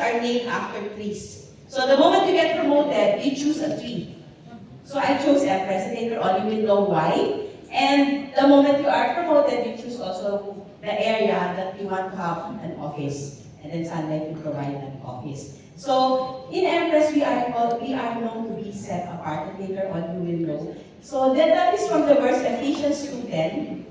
are named after trees. So the moment you get promoted, you choose a tree. So I chose Empress, and later on you will know why. And the moment you are promoted, you choose also the area that you want to have an office. And then Sunlife will provide an office. So in Empress, we are known to be set apart, and later on you will know. So that is from the verse Ephesians 2:10.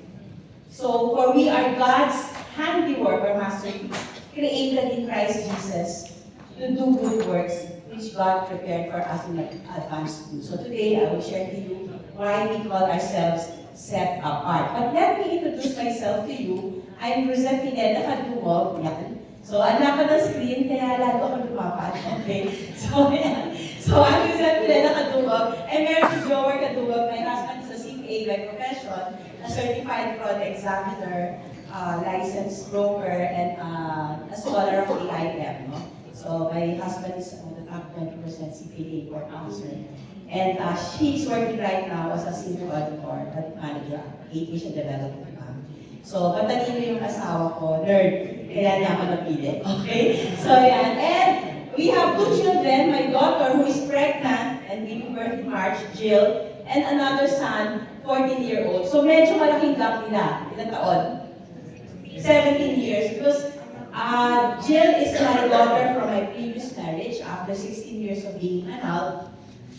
So for we are God's handiwork or masterpiece, created in Christ Jesus to do good works, which God prepared for us in advance to do. So today I will share to you why we call ourselves set apart. But let me introduce myself to you. I'm presenting Eda Kadungog. Yan. So anak ko ng screen, kaya lalo ako lumapat. Okay? So, yan. So I'm presenting Eda Kadungog. I'm married to Jower Kadungog. My husband is a CPA by profession, a certified fraud examiner, licensed broker, and a scholar of AIM. No? So my husband is the top 20% CPA for officer. And she's working right now as a senior auditor at manager at Asian Development Bank. So, matalino yung asawa ko, nerd, kaya niya ako napili. Okay? So, yan. And we have 2 children, my daughter who is pregnant and giving birth in March, Jill, and another son, 14-year-old. So, medyo malaking gap nila. Ilang taon? 17 years. Because Jill is my daughter from my previous marriage. After 16 years of being annulled,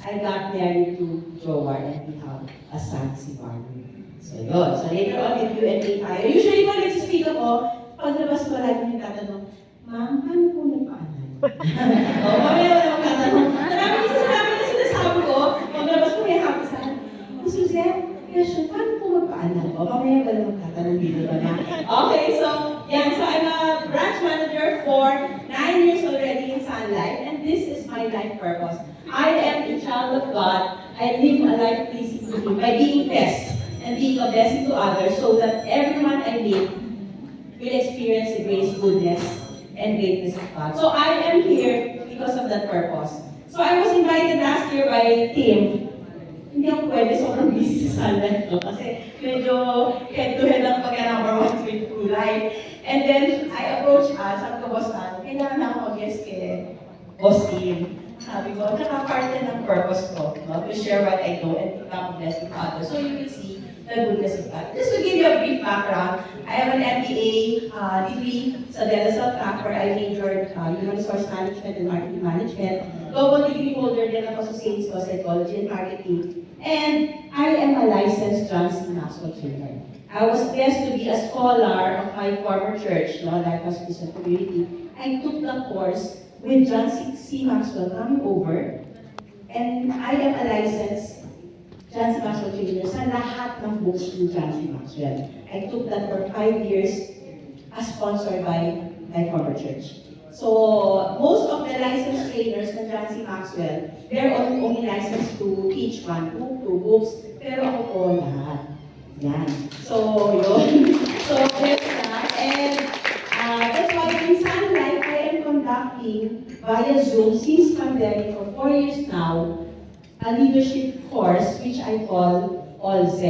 I got married to Joar and we have a son, si Barney. So yun. So later on, with Q&A tayo. Usually, pag nagsispeak ako, paglabas ko lagi yung tatanong, Ma'am, paano po nagpaanan? O, mamaya wala akong tatanong. Marami na sinasabi ko, paglabas ko may happy sa akin. Suzette, question, paano po magpaanan? O, mamaya wala akong tatanong dito ba na? Okay, so, yan. So I'm a branch manager for 9 years already in Sunlife, and this is my life purpose. I am a child of God. I live a life pleasing to Him by being blessed and being a blessing to others so that everyone I meet will experience the grace, goodness, and greatness of God. So I am here because of that purpose. So I was invited last year by Tim. Hindi ako pwede, sobrang busy sa Sunlife, no? Kasi medyo head-to-head ang pagka-number 1 with True Life. And then I approached us, sabi ko, Boss Ann, kailangan na ako mag-guest kay Boss Tim. Sabi ko, tsaka part ng purpose ko, no? To share what I know and become a blessing to others. So you will see the goodness of God. Just to give you a brief background, I have an MBA degree sa De La Salle Track where I majored Human Resource Management and Marketing Management. Global degree holder din ako sa Sales Psychology and Marketing. And I am a licensed John C. Maxwell trainer. I was blessed to be a scholar of my former church, Life Hospice and Community. I took the course with John C. Maxwell coming over, and I am a licensed John C. Maxwell trainer sa lahat ng books ni John C. Maxwell. I took that for 5 years as sponsored by my former church. So, most of the licensed trainers ng John C. Maxwell, they're only licensed to teach 1 book, 2 books, pero ako po lahat. Yan. So, yun. So, there's that. And that's why in Sunlife, I am conducting via Zoom since pandemic for 4 years now, a leadership course which I call All Z.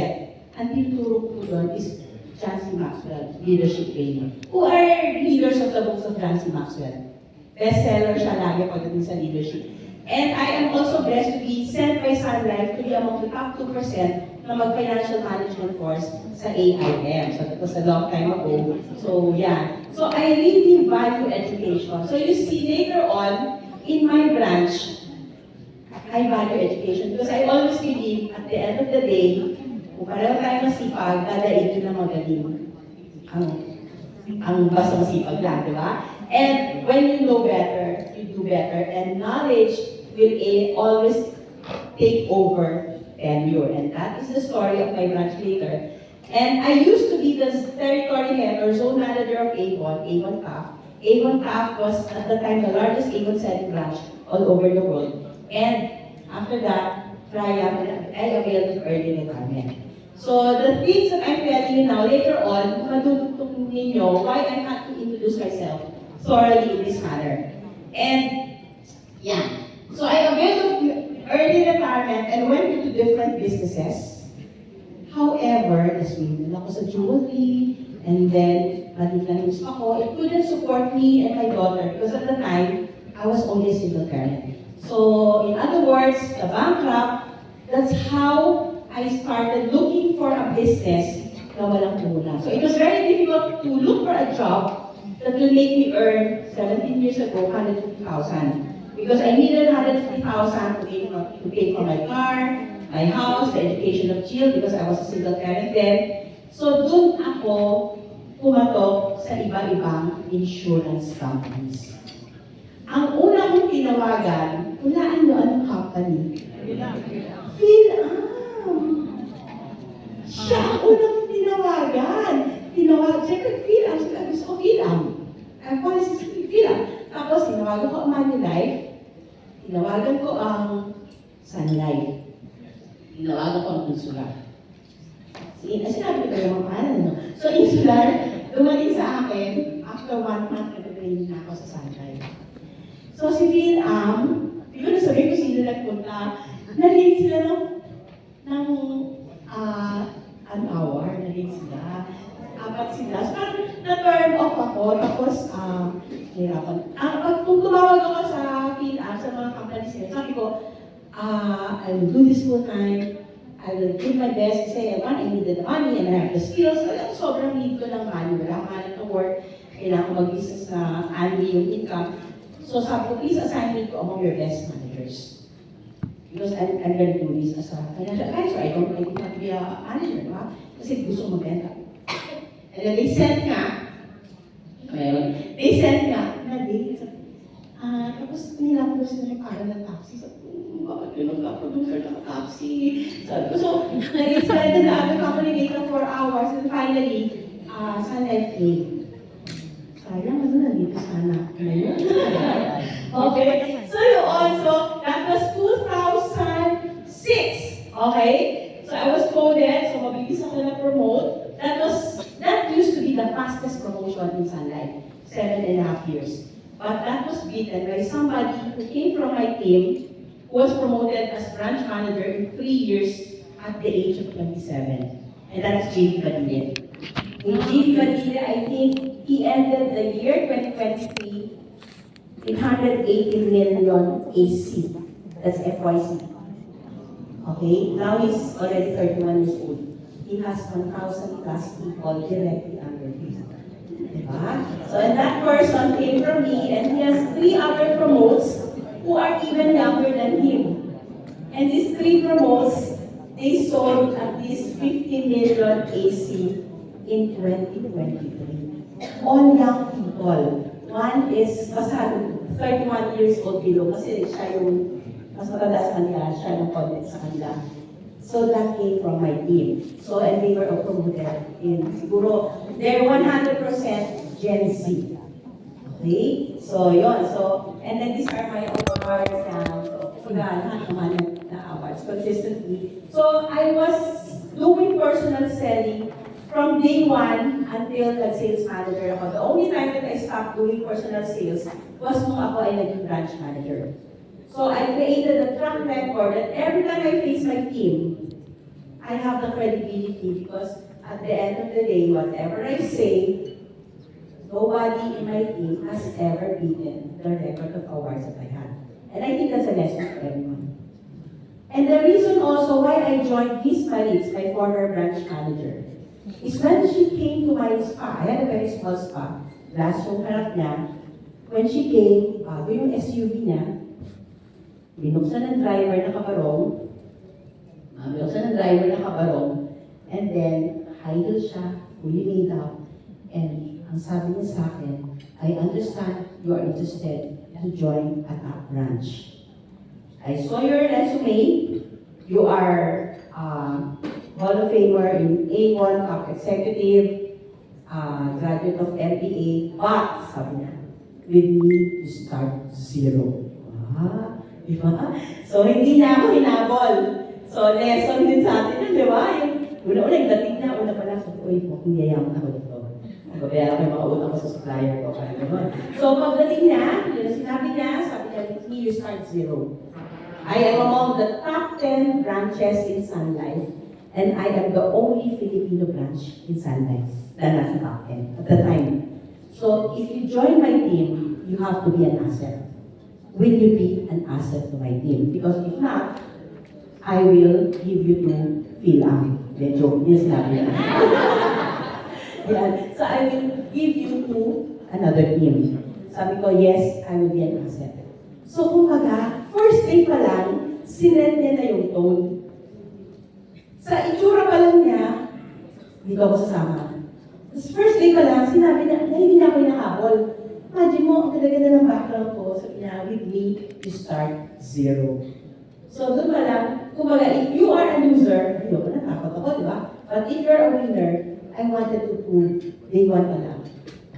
Ang tinuturo ko doon is John C. Maxwell, leadership training. Who are leaders of the books of John C. Maxwell? Bestseller siya lagi pagdating sa leadership. And I am also blessed to be sent by Sunlife to be among the top 2% na mag-financial management course sa AIM. So that was a long time ago. So yeah. So I really value education. So you see later on, in my branch, I value education because I always believe at the end of the day, kung pareho tayo masipag, dadaigin na magaling ang basta masipag lang, di ba? And when you know better, you do better, and knowledge will always take over tenure. And that is the story of my branch leader. And I used to be the territory head or zone manager of Avon CAF. Avon CAF was at the time the largest Avon selling branch all over the world. And after that, I availed of early retirement. So the things that I'm telling you now, later on, matututong ninyo why I had to introduce myself thoroughly in this manner. And yeah, so I availed of early retirement and went into different businesses. However, naswindon ako sa jewelry, and then balik na yung gusto ko. It couldn't support me and my daughter because at the time, only a single parent. So, in other words, the bankrupt, that's how I started looking for a business na walang una. So, it was very difficult to look for a job that will make me earn 17 years ago 150,000. Because I needed 150,000 to pay for my car, my house, the education of children, because I was a single parent then. So, dun ako pumatok sa iba-ibang insurance companies. Ang una kong tinawagan, hulaan nyo anong company? Phil-Am. Siya ang una kong tinawagan. Siyempre, Phil-Am. Gusto ko Phil-Am. Ang policy sa Phil-Am. Tapos, tinawagan ko ang Manulife. Tinawagan ko ang Sun Life. Tinawagan ko ang Insular. Sinabi ko yung mga no? So, Insular, dumating sa akin, after 1 month, nag-training na ako sa Sun Life. So, si Phil-Am, di ko nasabi ko sino nagpunta, na-late sila ng an hour, na-late sila. Apat sila. So, parang na-turn off ako, tapos, hirapan. Kung tumawag ako sa Phil-Am, sa mga companies nila, sabi ko, I will do this full time, I will give my best kasi one, I needed the money and I have the skills. Kaya sobrang need ko ng money. Wala akong hanap ng work. Kailangan ko mag-business na annually yung income. So sabi ko, please assign me to among your best managers. Because I'm going to do this as a financial advisor. I don't want to be a manager, diba? Kasi gusto ko magbenta. And then they sent nga, tapos nilapos ko sila para ng taxi. Bakit yun nagka-producer ng taxi? Sabi ko, so, nag-extend na ang company data for hours and finally, Sun Life came. Sayang, ano na dito sana? Okay, so you also, that was 2006. Okay? So I was coded, so mabilis ako na-promote. That used to be the fastest promotion in Sun Life, 7.5 years. But that was beaten by somebody who came from my team, who was promoted as branch manager in 3 years at the age of 27. And that's J.V. Padilla. In J.V. Padilla, I think he ended the year 2023 with 180 million AC. That's FYC. Okay, now he's already 31 years old. He has 1,000 plus people directly under him. So, and that person came from me, and he has 3 other promotes who are even younger than him. And these 3 promotes, they sold at least 50 million AC in 2023. All young people. One is, basta 31 years old below, kasi siya yung, mas matanda sa kanila, siya yung content sa kanila. So that came from my team. So, and they were all promoted in, siguro, they're 100% Gen Z. Okay? So, yun. So, and then these are my awards na, lahat naman na awards consistently. So, I was doing personal selling from day 1 until nag-sales manager ako. The only time that I stopped doing personal sales was nung ako ay naging branch manager. So I created a track record that every time I face my team, I have the credibility because at the end of the day, whatever I say, nobody in my team has ever beaten the record of awards that I had. And I think that's a lesson for everyone. And the reason also why I joined Miss Maritz, my former branch manager, is when she came to my spa. I had a very small spa. Last yung harap niya. When she came, bago yung SUV niya, binuksan ng driver na kabarong, and then high heel siya, fully made up, and ang sabi niya sa akin, I understand you are interested to join a top branch. I saw your resume, you are Hall of Famer in A1, top executive, graduate of MBA, but, sabi niya, with me, you start 0. Diba? So, hindi na ako hinabol. So, lesson din sa atin, di ba? Yung una-una, yung dating na, una pala, so, uy, mukhang yayaman ako dito. Magbabayaran ko yung mga utang ko sa supplier ko. So, pagdating niya, yung sinabi niya, sabi niya, with me, you start 0. I am among the top 10 branches in Sun Life, and I am the only Filipino branch in Sun Life na nasa top 10 at the time. So, if you join my team, you have to be an asset. will you be an asset to my team? Because if not, I will give you to fill up. The joke niya sinabi niya. Yan. So I will give you to another team. Sabi ko, yes, I will be an asset. So kumbaga, first day pa lang, sinet niya na yung tone. Sa itsura pa lang niya, hindi ko ako sasama. Tapos first day pa lang, sinabi niya, hindi niya ako inahabol. Imagine mo, ang ganda-ganda ng background ko. Sabi niya, with me, you start zero. So doon pa lang, kumbaga, if you are a loser, ayoko, natakot ako, di ba? But if you're a winner, I wanted to prove, day one pa lang.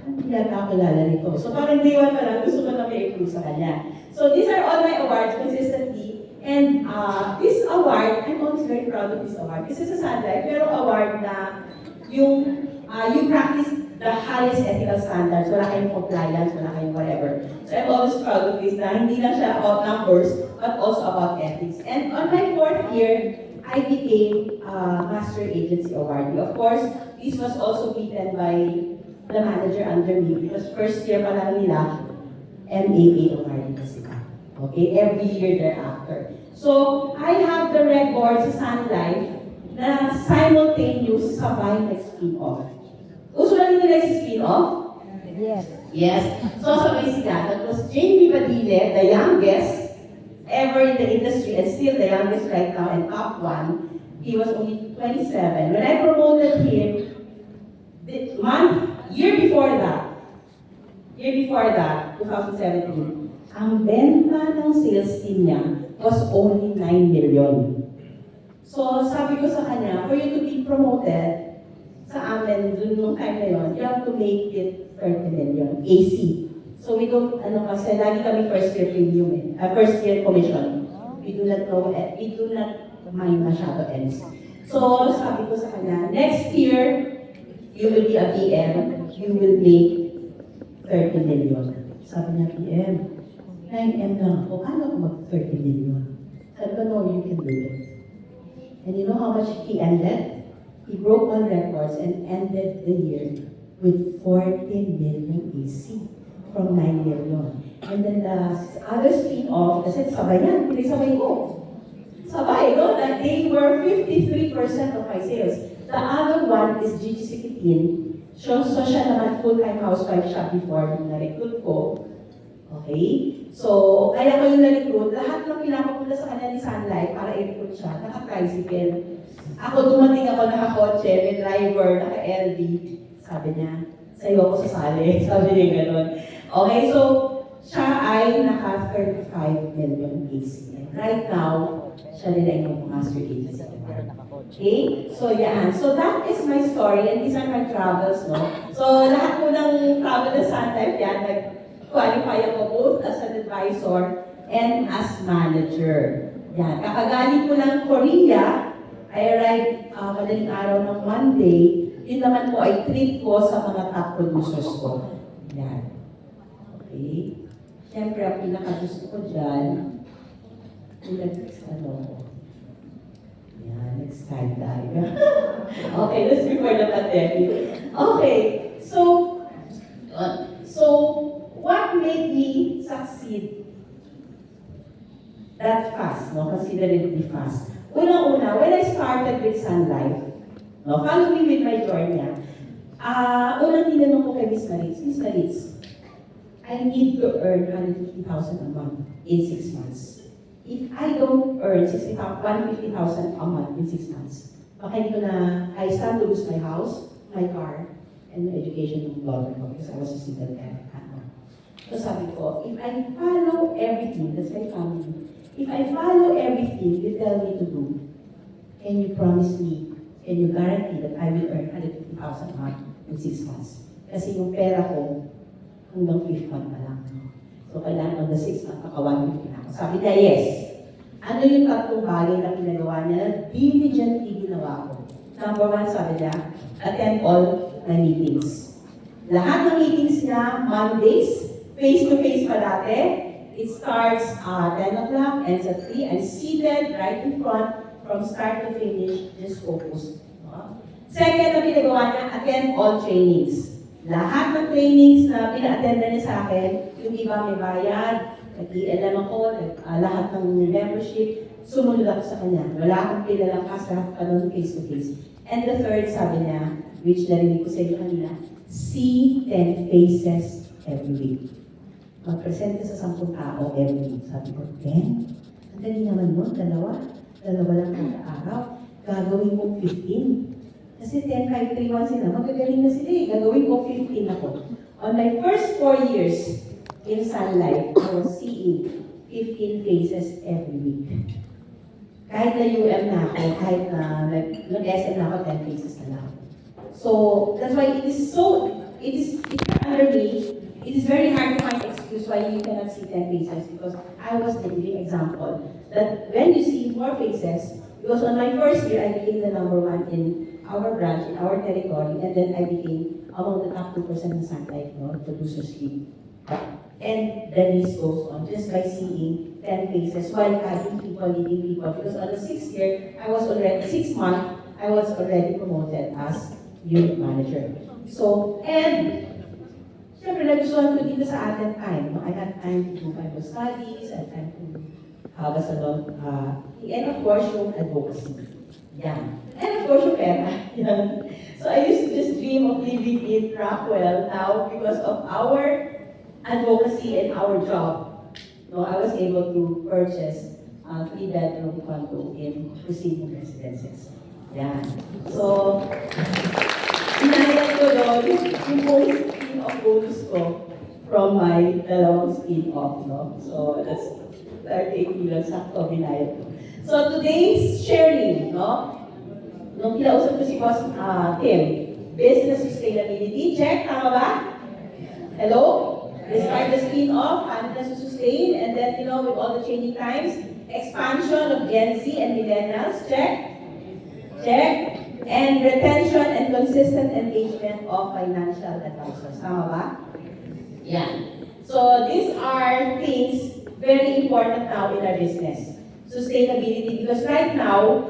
Hindi yata ako kilala nito. So parang day one pa lang, gusto ko na may i-prove sa kanya. So these are all my awards consistently. And this award, I'm always very proud of this award. Kasi sa Sunlife, merong award na yung you practice the highest ethical standards. Wala kayong compliance, wala kayong whatever. So I'm always proud of this na hindi lang siya about numbers, but also about ethics. And on my 4th year, I became Master Agency Awardee. Of course, this was also beaten by the manager under me because first year pa lang nila, MAA awardee na sila. Okay, every year thereafter. So, I have the record sa Sunlife na simultaneous sabay nag-spin-off. Uso na nito nag-spin-off? Yes. Yes. So, sabay sila. That was Jamie Badile, the youngest ever in the industry and still the youngest right now and top one. He was only 27. When I promoted him, year before that, 2017, ang benta ng sales team niya was only 9 million. So, sabi ko sa kanya, for you to be promoted sa amin, dun nung time na yun, you have to make it 30 million, AC. So, we don't, kasi lagi kami first year premium first year commission. We do not know, we do not mind masyado ends. So, sabi ko sa kanya, next year, you will be a PM, you will make 30 million. Sabi niya, PM, 9M lang ako, paano ako mag-30 million? Sabi ko, no, you can do it. And you know how much he ended? He broke all records and ended the year with 14 million AC from 9 million. And then the other spin-off, kasi sabay yan, pinisabay ko. Sabay, no? That they were 53% of my sales. The other one is Gigi Sikitin. So siya naman full-time housewife siya before na-recruit ko. Okay? So, kaya ko yung na-recruit, lahat ng pinapapunta sa kanya ni Sunlife para i-recruit siya, naka-tricycle. Ako dumating ako naka-kotse, may driver, naka-LV. Sabi niya, sa'yo ako sasali. Sabi niya gano'n. Okay, so, siya ay naka-35 million AC. Right now, siya rin ay mag-master agency. Okay? So, yan. So, that is my story and these are my travels, no? So, lahat po ng travel na Sunlife yan, qualify ako both as an advisor and as manager. Yan. Kakagaling ko ng Korea, I arrived madaling araw ng Monday. Yun naman po ay treat ko sa mga top producers ko. Yan. Okay? Siyempre, ang pinaka-gusto ko dyan, yan, nag-skydive. Okay, that's before the pandemic. Okay, so what made me succeed that fast, no? Considerably fast. Unang-una, when I started with Sunlife, no, follow me with my journey. Unang tinanong ko kay Miss Maritz, I need to earn 150,000 a month in 6 months. If I don't earn 150,000 a month in 6 months, baka hindi ko na, I stand to lose my house, my car, and my education ng daughter ko because I was a single parent. So sabi ko, if I follow everything, that's my family, if I follow everything you tell me to do, can you promise me, can you guarantee that I will earn 150,000 a month in 6 months? Kasi yung pera ko, hanggang 5th month pa lang. So kailangan on the 6th month, maka 150 na ako. Sabi niya, yes. Ano yung tatlong bagay na ginagawa niya na diligently ginawa ko? Number 1, sabi niya, attend all my meetings. Lahat ng meetings niya, Mondays, face-to-face pa dati. It starts 10 o'clock, ends at 3. I'm seated right in front from start to finish, just focus. Second na pinagawa niya, attend all trainings. Lahat ng trainings na pina-attenda niya sa akin, yung iba may bayad, nag-ELM ako, lahat ng membership, sumunod ako sa kanya. Wala akong pinalangkas, lahat pa nun face-to-face. And the third, sabi niya, which narinig ko sa inyo kanina, see 10 faces every week. Mag-present ka sa 10 tao every week. Sabi ko, 10? Ang dali naman mo, dalawa lang kada araw. Gagawin ko 15. Kasi 10, 5, 3, 1 sila, magagaling na sila eh. Gagawin ko 15 ako. On my first 4 years in Sun Life, I was seeing 15 faces every week. Kahit na UM na ako, kahit na nag-SM na ako, 10 faces na lang. So, that's why it is under me, it is very hard to find excuse why you cannot see 10 faces because I was the living example that when you see more faces, because on my first year, I became the #1 in our branch, in our territory, and then I became among the top 2% in Sun Life, producers league. And the list goes on just by seeing 10 faces while guiding people, leading people. Because on the 6th year, 6 months, I was already promoted as unit manager. So, and syempre, nagustuhan ko dito sa atin time. I had time to do Bible studies, I had time to have a salon, and of course, yung advocacy. Yan. And of course, yung pera. Yan. So I used to just dream of living in Rockwell now because of our advocacy and our job. I was able to purchase a 3-bedroom condo in receiving residences. Yan. So, inayat ko doon yung buong scheme of bonus ko from my dalawang scheme off. So, that's 38 million sakto binayad ko. So, today's sharing, nung kinausap ko si Boss Tim, business sustainability, check, tama ba? Hello? Despite the spin-off, handles to sustain, and then, with all the changing times, expansion of Gen Z and millennials, check. Check. And retention and consistent engagement of financial advisors. Tama ba? Yeah. So these are things very important now in our business. Sustainability, because right now,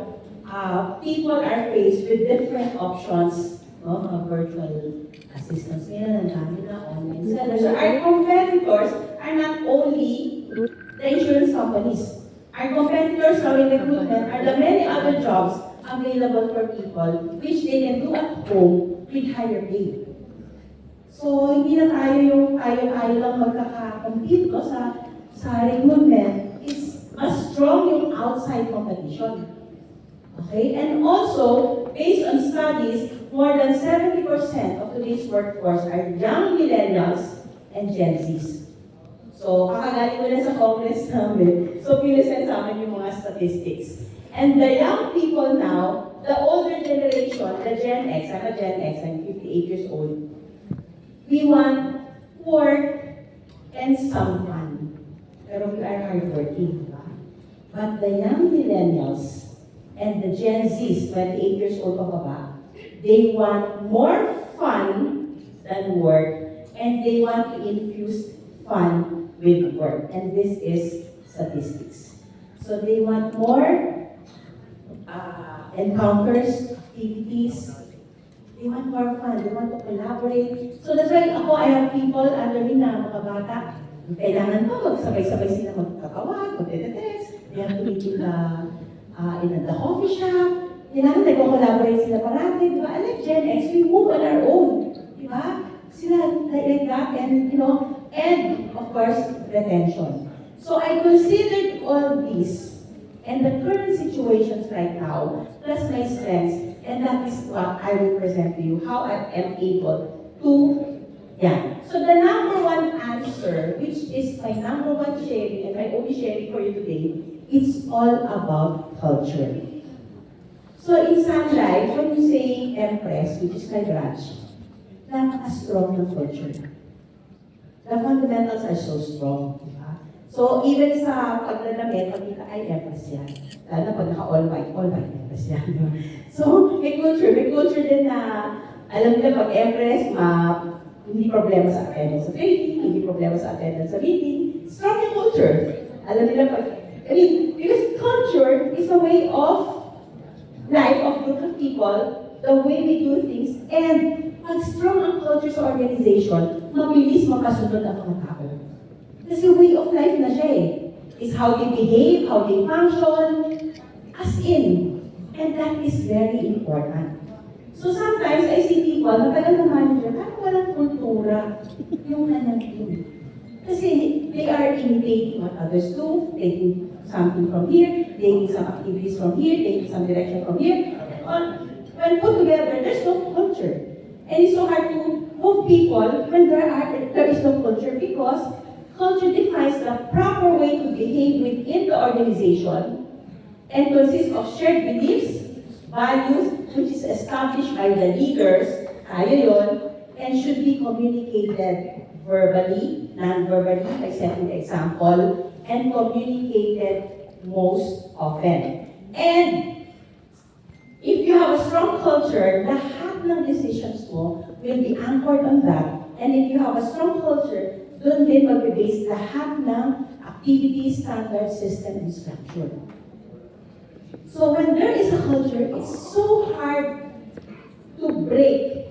people are faced with different options. Virtual assistants ngayon, ang dami na online sellers. So our competitors are not only the insurance companies. Our competitors now in recruitment are the many other jobs available for people which they can do at home with higher pay. So, hindi na tayo yung tayo lang magkaka-compete sa recruitment. It's mas strong yung outside competition. Okay? And also, based on studies, more than 70% of today's workforce are young millennials and Gen Zs. So, kakagaling ko na sa Congress namin. So, pinisend sa amin yung mga statistics. And the young people now, the older generation, the Gen X, I'm a Gen X, I'm 58 years old, we want work and some fun. Pero we are hardworking, diba? But the young millennials and the Gen Zs, 28 years old pababa, they want more fun than work, and they want to infuse fun with work. And this is statistics. So they want more encounters, activities. They want more fun. They want to collaborate. So that's why I have people under me na mga bata. Kailangan pa magsabay-sabay sila magkakawag, magte-text. They have to meet in the coffee shop. Kailangan nag-collaborate sila parati, di ba? Like Gen X, we move on our own, di ba? Sila like that, and and of course, retention. So I considered all these and the current situations right now, plus my strengths, and that is what I will present to you, how I am able to, So the #1 answer, which is my #1 sharing, and my only sharing for you today, it's all about culture. So in Sun Life, when you say Empress, which is my branch, napaka-strong ng culture. The fundamentals are so strong. Diba? So even sa paglalamit, pagkita ay Empress yan. Lalo na pag naka-all white Empress yan. So may culture din na alam nila pag Empress, hindi problema sa attendance sa training, hindi problema sa attendance sa meeting. Strong yung culture. Alam nila because culture is a way of life of group of people, the way we do things, and pag strong ang culture sa organization, mabilis makasunod ang mga tao. Kasi way of life na siya eh. It's how they behave, how they function, as in. And that is very important. So sometimes I see people, matagal na manager, parang walang kultura yung kanyang team. Kasi they are imitating what others do, taking something from here, taking some activities from here, taking some direction from here. When put together, there's no culture. And it's so hard to move people when there is no culture because culture defines the proper way to behave within the organization and consists of shared beliefs, values, which is established by the leaders, tayo yun, and should be communicated verbally, non-verbally, by setting the example, and communicated most often. And if you have a strong culture, lahat ng decisions mo will be anchored on that. And if you have a strong culture, doon din mag-base lahat ng activity, standard, system, and structure. So when there is a culture, it's so hard to break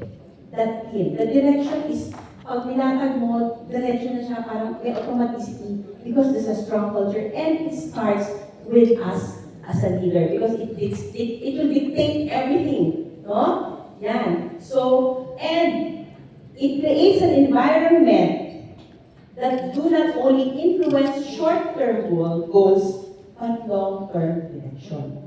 that team. The direction is, pag nilatag mo, direction na siya parang may automaticity because there's a strong culture and it starts with us as a leader because it will dictate everything. No? Yan. So, and it creates an environment that do not only influence short-term goals, but long-term direction.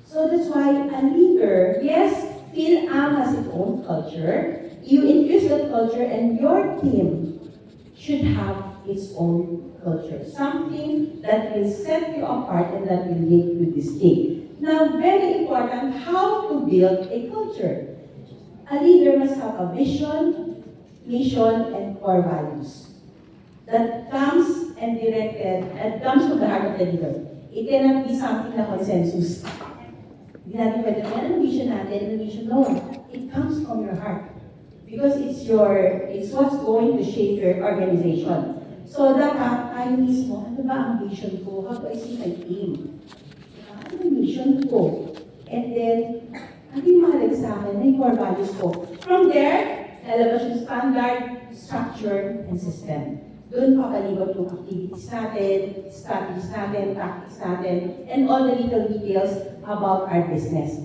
So that's why a leader, yes, PhilAm has its own culture. You infuse that culture and your team should have its own culture. Something that will set you apart and that will make you distinct. Now, very important, how to build a culture. A leader must have a vision, mission, and core values that comes and directed, and comes from the heart of the leader. It cannot be something na consensus. Hindi natin pwede, anong vision natin, anong vision? No, it comes from your heart. Because it's what's going to shape your organization. So dapat, tayo mismo, ano ba ang vision ko? How do I see my team? Ano yung mission ko? And then, ano yung mahalaga sa akin? Ano yung core values ko? From there, lalabas yung standard, structure, and system. Doon papalibot yung activities natin, strategies natin, tactics natin, and all the little details about our business.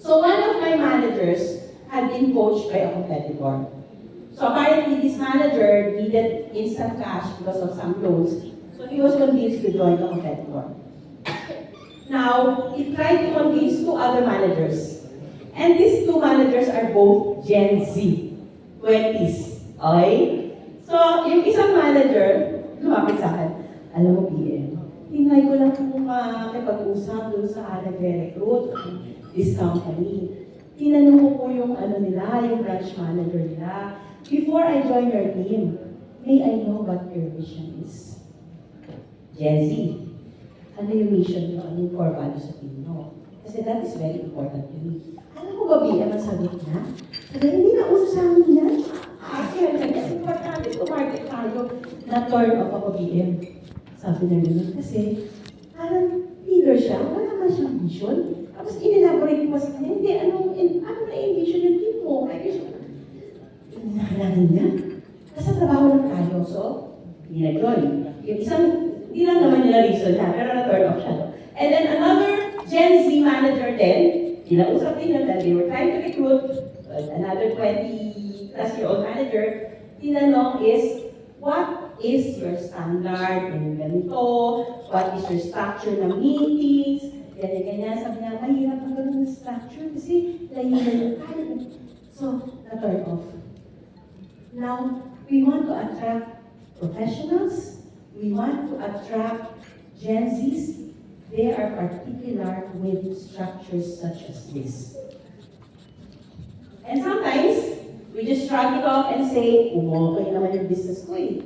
So one of my managers had been coached by a competitor. So apparently this manager needed instant cash because of some loans. So he was convinced to join the competitor. Now, he tried to convince two other managers. And these two managers are both Gen Z, 20s. Okay? So, yung isang manager, lumapit sa akin, alam mo, PM, tinry ko lang kung makipag-usap doon sa nagre-recruit, this company. Tinanong ko po yung nila, yung branch manager nila. Before I join your team, may I know what your vision is? Gen Z. Ano yung mission nyo? Ano yung core values sa team nyo? Kasi that is very important to me. Alam mo ba, BM, ang sagot niya? Sabi, hindi na uso sa amin yan. Actually, kasi importante, tumarget tayo na turn off ako, BM. Sabi na gano'n, kasi parang leader siya, wala man siyang vision. Tapos in-elaborate ko sa kanya, hindi, ano na yung vision yung team mo? Ay, vision. Hinahalagan niya. Kasi trabaho lang tayo, so, hindi na-join. Yung isang, hindi lang naman nila reason na, pero na-turn off siya. And then another Gen Z manager din, kinausap din yun, that they were trying to recruit another 20-plus-year-old manager, tinanong is, what is your standard in ganito? What is your structure ng meetings? Ganyan-ganyan. Sabi niya, mahirap ang ganun ng structure kasi layo-layo tayo. So, na-turn off. Now, we want to attract professionals. We want to attract Gen Zs. They are particular with structures such as this. And sometimes, we just shrug it off and say, okay naman yung business ko eh.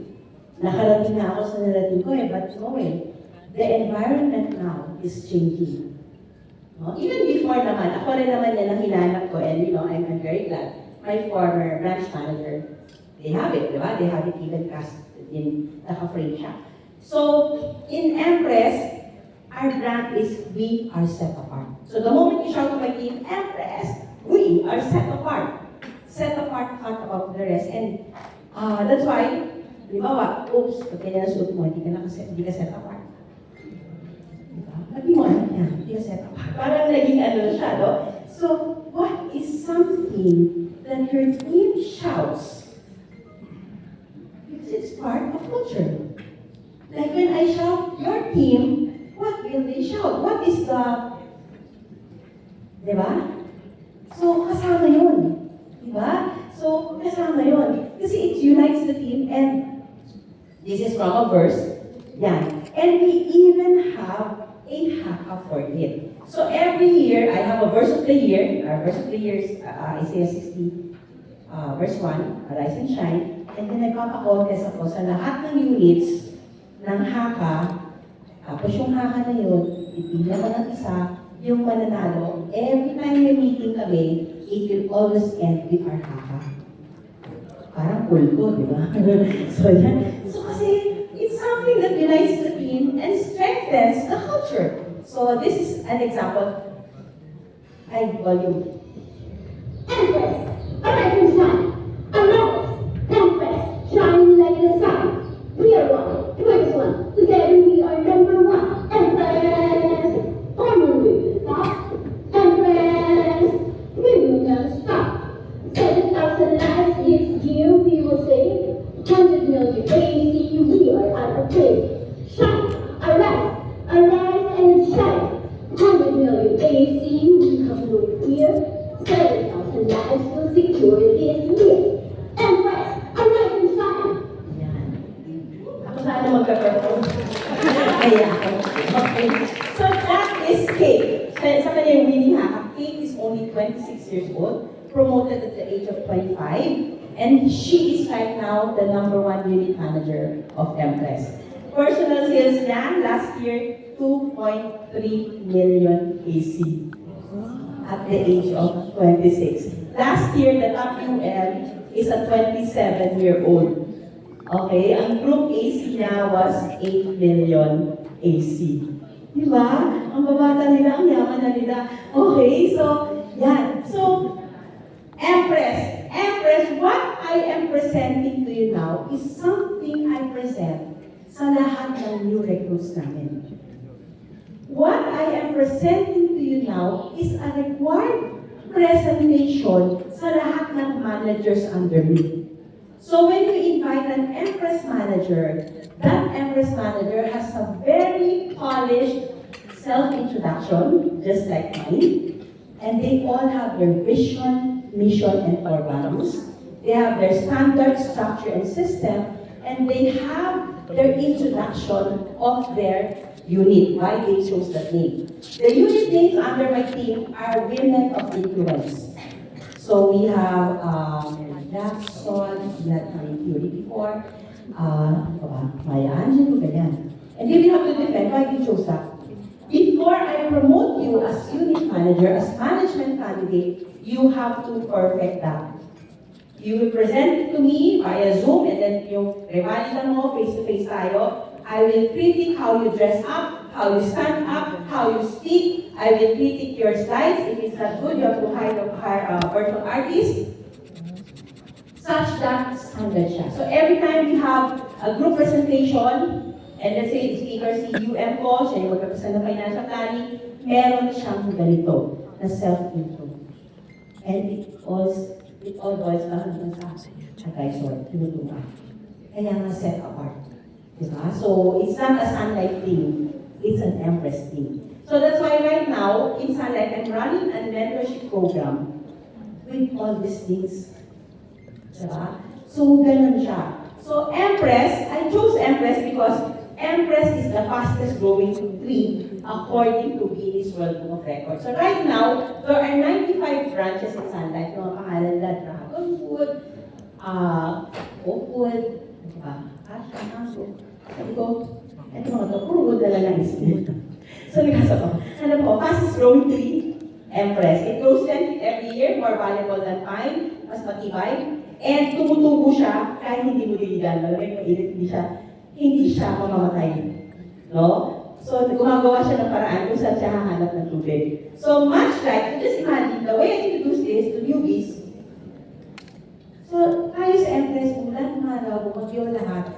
Nakarating na ako sa narating ko eh, but no way. The environment now is changing. No? Even before naman, ako rin naman yan ang hinanap ko, and I'm very glad. My former branch manager, they have it, di ba? They have it even cast in naka-frame siya. So, in Empress, our brand is we are set apart. So the moment you shout to my team, Empress, we are set apart. Set apart, cut off the rest. And that's why Halimbawa, oops, pag kanya suot mo, hindi ka set apart. Diba? Pag mo alam niya, hindi ka set apart. Parang naging ano siya, no? So, what is something that your team shouts? Because it's part of culture. Like when I shout, your team, what will they shout? What is the... Diba? So, kasama yun. Diba? So, kasama yun. Kasi it unites the team and this is from a verse. Yan. And we even have a haka for it. So, every year, I have a verse of the year. Our verse of the year is Isaiah 60, verse 1, Arise and Shine. And then nagpapakontest ako sa lahat ng units ng haka. Tapos yung haka na yun, ipila ko ng isa, yung mananalo. Every time may meeting kami, it will always end with our haka. Parang kulto, di ba? So, yan. So, kasi, it's something that unites the team and strengthens the culture. So, this is an example. Ay, volume. Empress, arise and shine. Arise, Empress, shine like the sun. We are one, we're one. Together we are number one. Empress, honor we will stop. Empress, we will never stop. 7,000 lives this year we will save. 100 million AC, we are unafraid. Shine, arise, arise and shine. 100 million AC, we have no fear. 7,000 lives will secure this year. Empress, arise and shine. Yan. Ako sana magka-perform. Kaya ako. Okay. So that is Kate. Sa kanya yung winning haka. Kate is only 26 years old, promoted at the age of 25, and she is right now the #1 unit manager of Empress. Personal sales niya last year, 2.3 million AC at the age of 26. Last year, the top UL is a 27-year-old. Okay, ang group AC niya was 8 million AC. Diba? Ang babata nila, ang yaman na nila. Okay, so, yan. So, Empress, what I am presenting to you now is something I present sa lahat ng new recruits namin. What I am presenting to you now is a required presentation sa lahat ng managers under me. So when you invite an Empress manager, that Empress manager has a very polished self-introduction, just like mine, and they all have their vision, mission, and core values. They have their standard structure and system, and they have their introduction of their unit, why they chose that name. The unit names under my team are women of influence. So we have Jackson, that my theory before, Maya Angelou, ganyan. And then we have to defend why we chose that. Before I promote you as unit manager, as management candidate, you have to perfect that. You will present it to me via Zoom, and then yung revalida mo, face-to-face tayo. I will critique how you dress up, how you stand up, how you speak. I will critique your slides. If it's not good, you have to hire a virtual artist. Such that standard siya. So every time we have a group presentation, and let's say the speaker si UM ko, siya yung mag-represent ng financial planning, meron siyang ganito na self-intro. And it all boils down sa advisor, tinutuwa. Kaya nga set apart. Diba? So, it's not a Sunlife thing. It's an Empress thing. So that's why right now, in Sunlife, I'm running a mentorship program with all these things. Diba? So, ganun siya. So, Empress, I chose Empress because Empress is the fastest growing tree according to Guinness World Book of Records. So right now, there are 95 branches in Sunlife. Yung mga pangalan na Dragonwood, Oakwood, Asha, Naso. Sabi ko, ito mga to, puro wood na lang ang isip. So nagkasa ko, ano po, fastest growing tree, Empress. It grows 10 feet every year, more valuable than pine, mas matibay, and tumutubo siya kahit hindi mo diligan. Malamig mainit, hindi siya mamamatay. No? So, gumagawa siya ng paraan kung saan siya hahanap ng tubig. So, much like, just imagine, the way I introduce this to newbies, so, tayo sa Empress, umulan, umaraw, bumagyo lahat,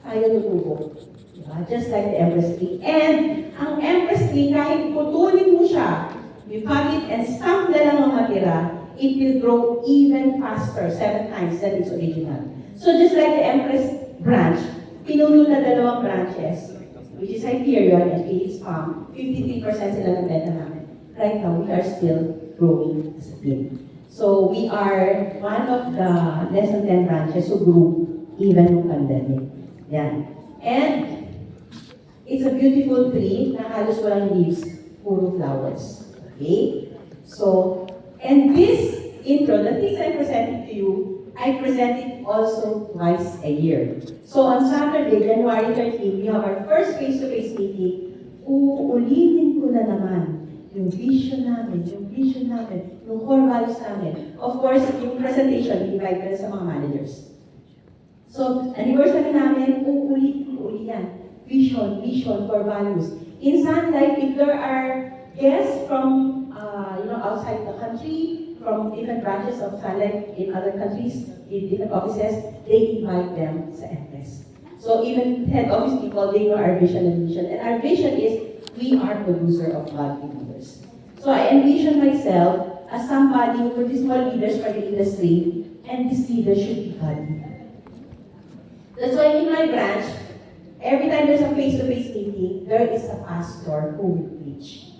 tayo tutubo. Diba? Just like the Empress tree. And ang Empress tree, kahit putulin mo siya, you cut it and stump na lang ang matira, it will grow even faster, 7 times than its original. So just like the Empress branch, pinuno na 2 branches, which is Hyperion and Phoenix Palm, 53% sila ng beta namin. Right now, we are still growing as a team. So we are one of the less than 10 branches who grew even nung pandemic. Yan. And it's a beautiful tree na halos walang leaves, puro flowers. Okay? So, and this intro, the things I presented to you, I present it also twice a year. So on Saturday, January 13, we have our first face-to-face meeting. Uulitin ko na naman yung vision namin, yung core values namin. Of course, yung presentation, invite ko sa mga managers. So, anniversary namin, uulitin ko ulit yan. Vision, core values. In Sunlife, if there are guests from outside the country, from different branches of Sunlife in other countries, in different offices, they invite them sa Empress. So even head office people, they know our vision and mission. And our vision is, we are producer of godly leaders. So I envision myself as somebody who produces more leaders for the industry, and this leader should be godly. That's why in my branch, every time there's a face-to-face meeting, there is a pastor who will preach.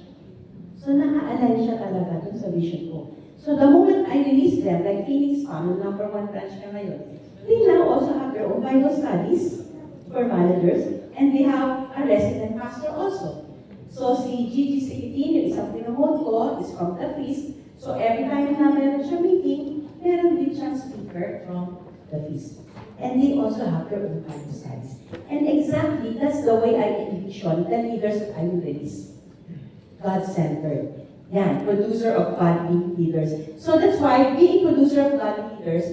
So naka-align siya talaga dun sa vision ko. So the moment I release them, like Phoenix Palm, yung number 1 branch na ngayon, they now also have their own Bible studies for managers, and they have a resident pastor also. So si Gigi Sikitin, yung isang pinamod ko, is from the feast. So every time na meron siya meeting, meron din siyang speaker from the feast. And they also have their own Bible studies. And exactly, that's the way I envision the leaders that I will release. God-centered. Yan, producer of godly leaders. So that's why, being producer of godly leaders,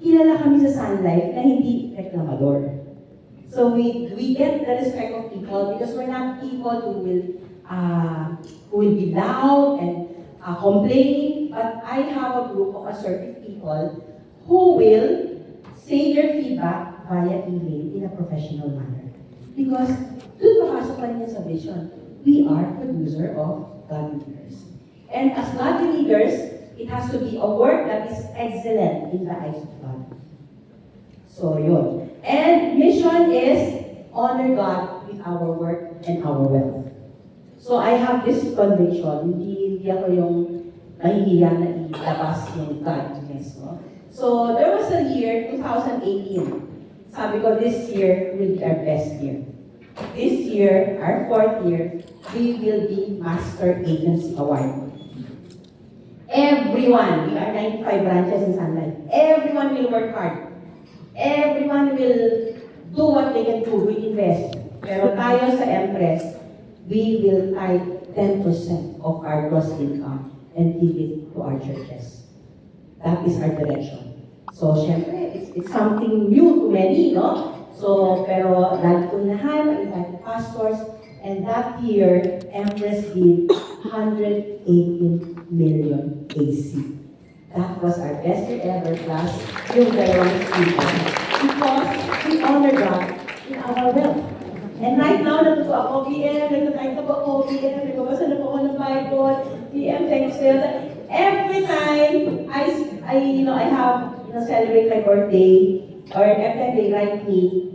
kilala kami sa Sunlife na hindi reklamador. So we get the respect of people because we're not people who will be loud and complain, but I have a group of assertive people who will say their feedback via email in a professional manner. Because doon papasok pa rin yan sa vision. We are producer of godly leaders. And as godly leaders, it has to be a work that is excellent in the eyes of God. So yun. And mission is honor God with our work and our wealth. So I have this conviction, hindi ako yung mahihiya na ilabas yung godliness. No? So there was a year, 2018. Sabi ko, this year will be our best year. This year, our 4th year, we will be Master Agency Award. Everyone, we are 95 branches in Sunlife. Everyone will work hard. Everyone will do what they can do, we invest. Pero tayo sa Empress, we will tithe 10% of our gross income and give it to our churches. That is our direction. So, syempre, it's something new to many, no? So, pero lagi ko inahan, mag-invite pastors, and that year, Empress did 118 million AC. That was our best year ever, plus yung dalawang speaker. Because we honor God in our wealth. And right now, natuto ako, PM, nagtatay na po ako, PM, nagbabasa na po ako ng Bible, PM, thanks to you. Every time I have, celebrate my birthday, or every time they write me,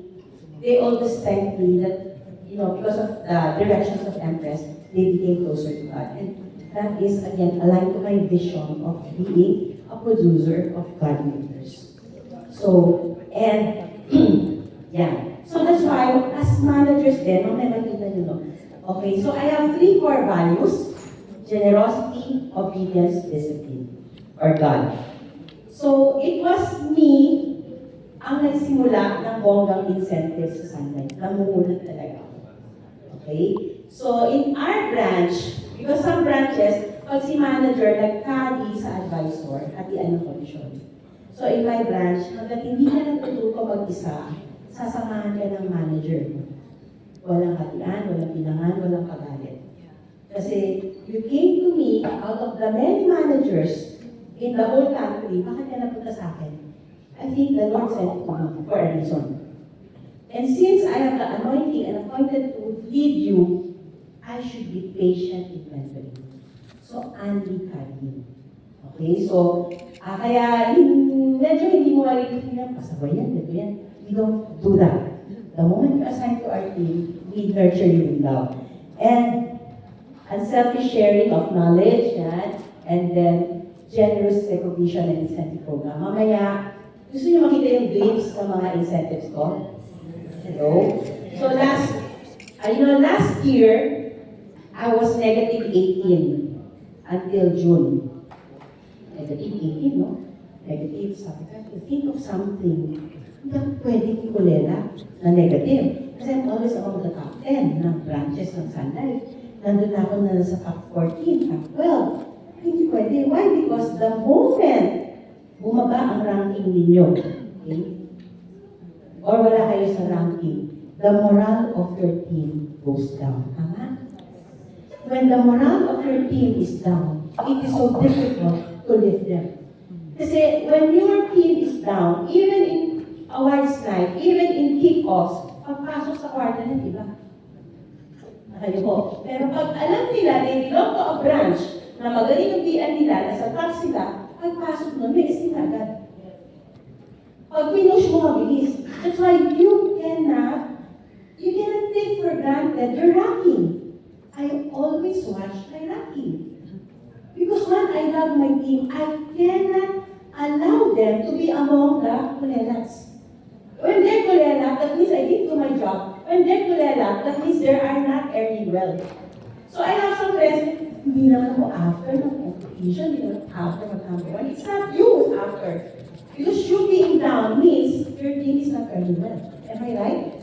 they always thank me that, because of the directions of Empress, they became closer to God. And that is, again, aligned to my vision of being a producer of godly leaders. So, and, yeah. So that's why, as managers din, makikita nyo, no? Okay, so I have 3 core values: generosity, obedience, discipline, or God. So, it was me ang nagsimula ng bonggang incentives sa Sunlife. Namumulat talaga ako. Okay? So, in our branch, because some branches, pag si manager nagkadi sa advisor, hatian ng komisyon. So, in my branch, hanggang hindi ka natututo mag-isa, sasamahan ka ng manager mo. Walang hatian, walang pinangan, walang pagalit. Kasi, you came to me out of the many managers in the whole country, bakit ka napunta sa akin? I think the Lord sent it to me for a reason. And since I have the anointing and appointed to lead you, I should be patient in mentoring. So, only Karin. Okay, so, kaya medyo hindi mo alin pasabay yan, dito yan. We don't do that. The moment you assign to our team, we nurture you with love. And unselfish sharing of knowledge, yan, and then generous recognition and incentive program. Mamaya, gusto niyo makita yung glimpse ng mga incentives ko? Hello? So last year, I was negative 18 until June. Negative 18, no? Negative, sabi ka, to think of something. Hindi ako pwedeng ikulela na negative. Kasi I'm always among the top 10 ng branches ng Sunlife. Nandun ako na sa top 14, top 12. Hindi pwede. Why? Because the moment bumaba ang ranking ninyo, okay? Or wala kayo sa ranking, the morale of your team goes down. Tama? When the morale of your team is down, it is so difficult to lift them. Kasi when your team is down, even in awards night, even in kick-offs, pagpasok sa kwarto ng iba. Kayo po. Pero pag alam nila, they belong to a branch na magaling yung dian nila, nasa top sila, pagpasok nun, may estima agad. Pag pinush mo, mabilis. That's why you cannot take for granted your ranking. I always watch my ranking. Because when I love my team, I cannot allow them to be among the kulelats. When they're kulelat, that means I didn't do my job. When they're kulelat, that means they are not earning well. So I have some friends, hindi naman ako after ng competition, hindi naman after ng number one. It's not you who's after. Because you being down means your team is not earning well. Am I right?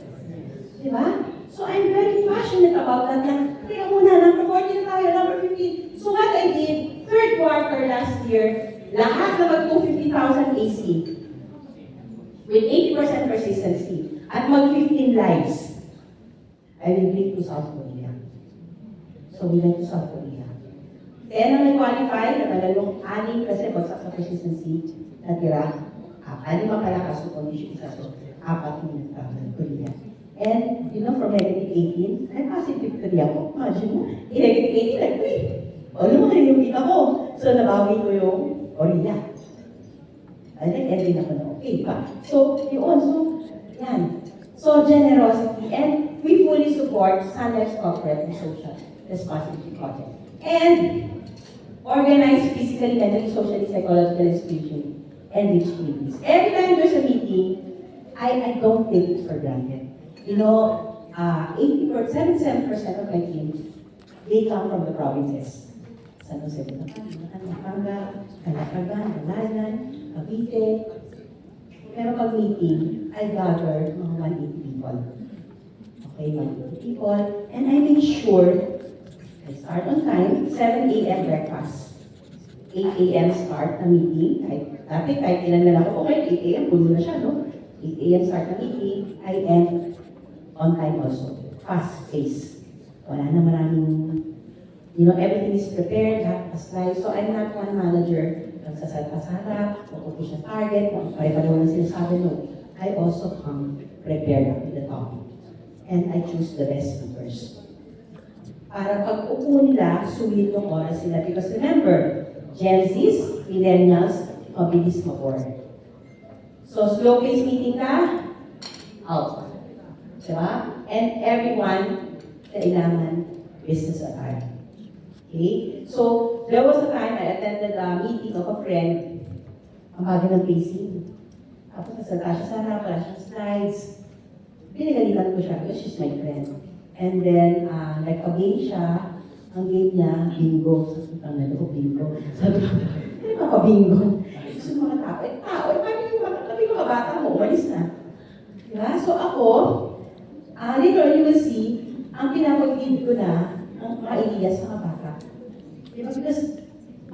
Diba? So I'm very passionate about that. Kaya muna, number 14 na tayo, number 15. So what I did, third quarter last year, lahat na mag-250,000 AC with 80% persistency at mag-15 lives. I will bring to South Korea. So we went to South Korea. 10 ang nag-qualify, nagalong 6 kasi bagsak sa persistency, natira. 6 ang palakas sa condition isa. So, 4 yung Korea. And, you know, from negative 18, ay positive 3 ako. Imagine mo, negative 18, like 3. O, lumaki yung kita ko. So, nabawi ko yung Korea. I think ending ako na okay pa. So, yun. So, yan. So, generosity. And we fully support Sunlife's corporate and social responsibility project. And organize physically, mentally, socially, psychologically, spiritually, and reach communities. Every time there's a meeting, I don't take it for granted. You know, 77% of my team, they come from the provinces. San Jose, Pampanga, Calacagan, Malayan, Cavite. Pero pag meeting, I gather mga 180 people. Okay, 180 people. And I make sure I start on time, 7 a.m. breakfast. 8 a.m. start na meeting. Dati kahit ilan na lang ako, okay, 8 a.m. puno na siya, no? 8 a.m. start na meeting. I end on time also. Fast pace. Wala na maraming, you know, everything is prepared, lahat na slides. So I'm not one manager, nagsasarap, makukuha siya target, pare-pareho na sinasabi, no. I also come prepared with the topic. And I choose the best speakers. Para pag upo nila, sulit ng oras sila. Because remember, Gen Zs, Millennials, mabilis mag-board. So slow pace meeting ka, out. Diba? And everyone, kailangan business at heart. Okay? So, there was a time I attended a meeting of a friend, ang bagay ng pacing. Tapos nasalita siya sa harap, wala siyang slides. Pinagalitan ko siya because she's my friend. And then, nagpa-game siya. Ang game niya, bingo. Sabi ko, naloko, bingo. Sabi ko, ano ka pa bingo? Gusto mo mga tao. Sabi ko, mga bata mo, umalis na. Diba? So ako, later you will see, ang pinapag-lead ko na, ang mga ideas sa mga bata. Diba? Because,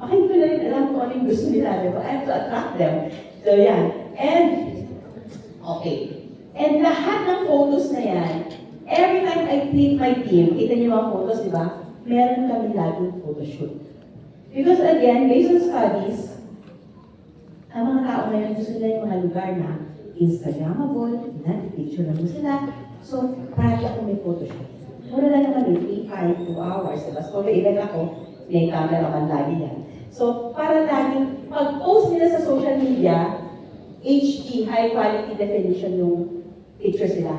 hindi ko na rin alam kung ano yung gusto nila. Diba? I have to attract them. So, yan. And, okay. And lahat ng photos na yan, every time I treat my team, kita niyo mga photos, di ba? Meron kami laging photoshoot. Because again, based on studies, ang mga tao ngayon gusto nila yung mga lugar na Instagrammable, picture lang mo sila. So, parati ako may photoshoot. Mura lang naman yun, 5 2 hours. Diba? So, may event ako, may camera man lagi yan. So, para laging, pag-post nila sa social media, HD, high quality definition yung pictures nila.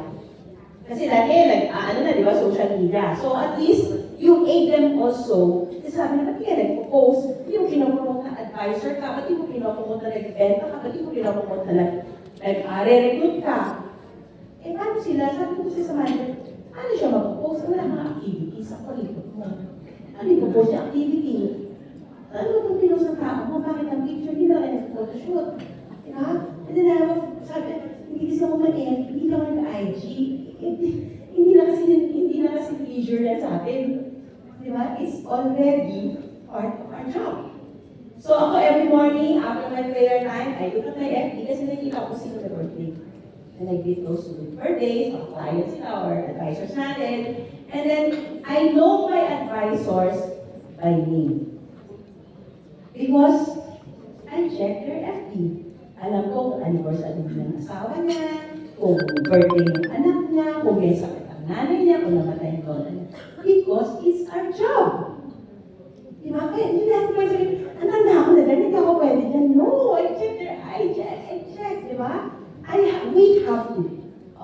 Kasi lagi, di ba, social media. So, at least, you aid them also. Kasi sabi na, ba't ka nagpo-post? Hindi mo pinapromote na advisor ka, ba't hindi mo pinapromote na nag-benta ka, ba't hindi mo pinapromote na nag-recruit ka? Eh, paano sila? Sabi ko sa manager, ano siya mag-post? Wala mga activities sa palikot mo. Ano yung post niya? Activity. Ano itong pinost ng tao mo? Bakit ang picture? Hindi na kayo nag-photoshoot. Diba? And then I was, sabi, hindi kasi ako mag-FB, hindi ako nag-IG. Hindi na kasi leisure yan sa atin. Diba? It's already part of our job. So ako every morning, after my prayer time, I look at my FB kasi nakita ko sino na birthday. And I get those to birthdays, mga clients sila or advisors natin. And then, I know my advisors by name. Because I check their FB. Alam ko kung anniversary ng asawa niya, kung birthday ng anak niya, kung may sakit ang nanay niya, kung namatay ang lola niya. Because it's our job. Diba? Kaya hindi natin pwede sabihin, ang tanda ako na ganit ako pwede niya. No, I check, diba? We have to.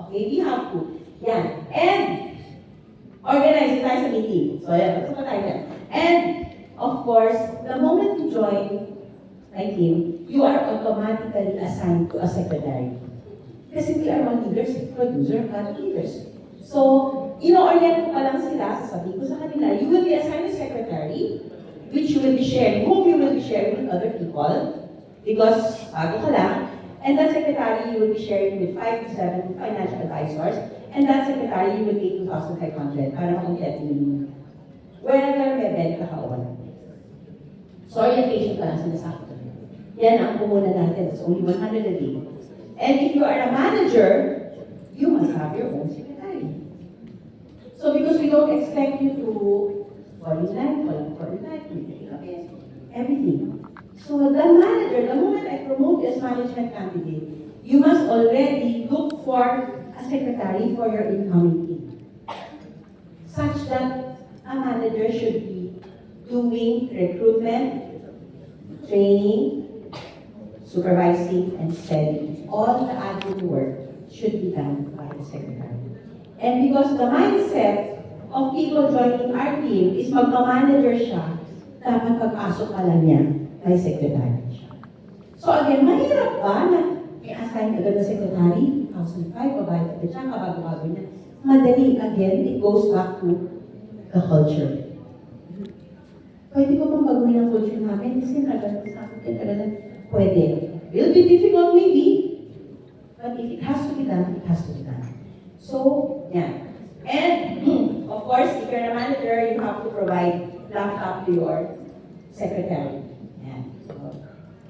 Okay, we have to. Yan. And, organize tayo sa meeting. So, yan, magsuko tayo yan. And, of course, the moment you join my team, you are automatically assigned to a secretary. Kasi we are all leaders, producer, and leaders. So, ino-orient ko pa lang sila, sasabihin ko sa kanila, you will be assigned a secretary, which you will be sharing, whom you will be sharing with other people, because bago ka lang, and that secretary you will be sharing with 5 to 7 financial advisors, and that secretary you will pay 2,500 para makumpleto yung whether may benta ka o wala. So, orientation pa lang sinasabi ko. Yan ang pumuna natin. It's only 100 a day. And if you are a manager, you must have your own secretary. So, because we don't expect you to fall in line, everything. So the manager, the moment I promote you as management candidate, you must already look for a secretary for your incoming team. Such that a manager should be doing recruitment, training, supervising, and selling. All the admin work should be done by the secretary. And because the mindset of people joining our team is magpa-manager siya, dapat pagpasok pa lang niya, may secretary siya. So again, mahirap ba na i-assign agad na secretary? 2005, babayad agad siya, kabago-bago niya. Madali, again, it goes back to the culture. Pwede ko pang baguhin ang culture namin kasi nagagalit pwede. Will be difficult maybe, but if it has to be done, it has to be done. So, yeah. And, of course, if you're a manager, you have to provide laptop to your secretary. Yeah.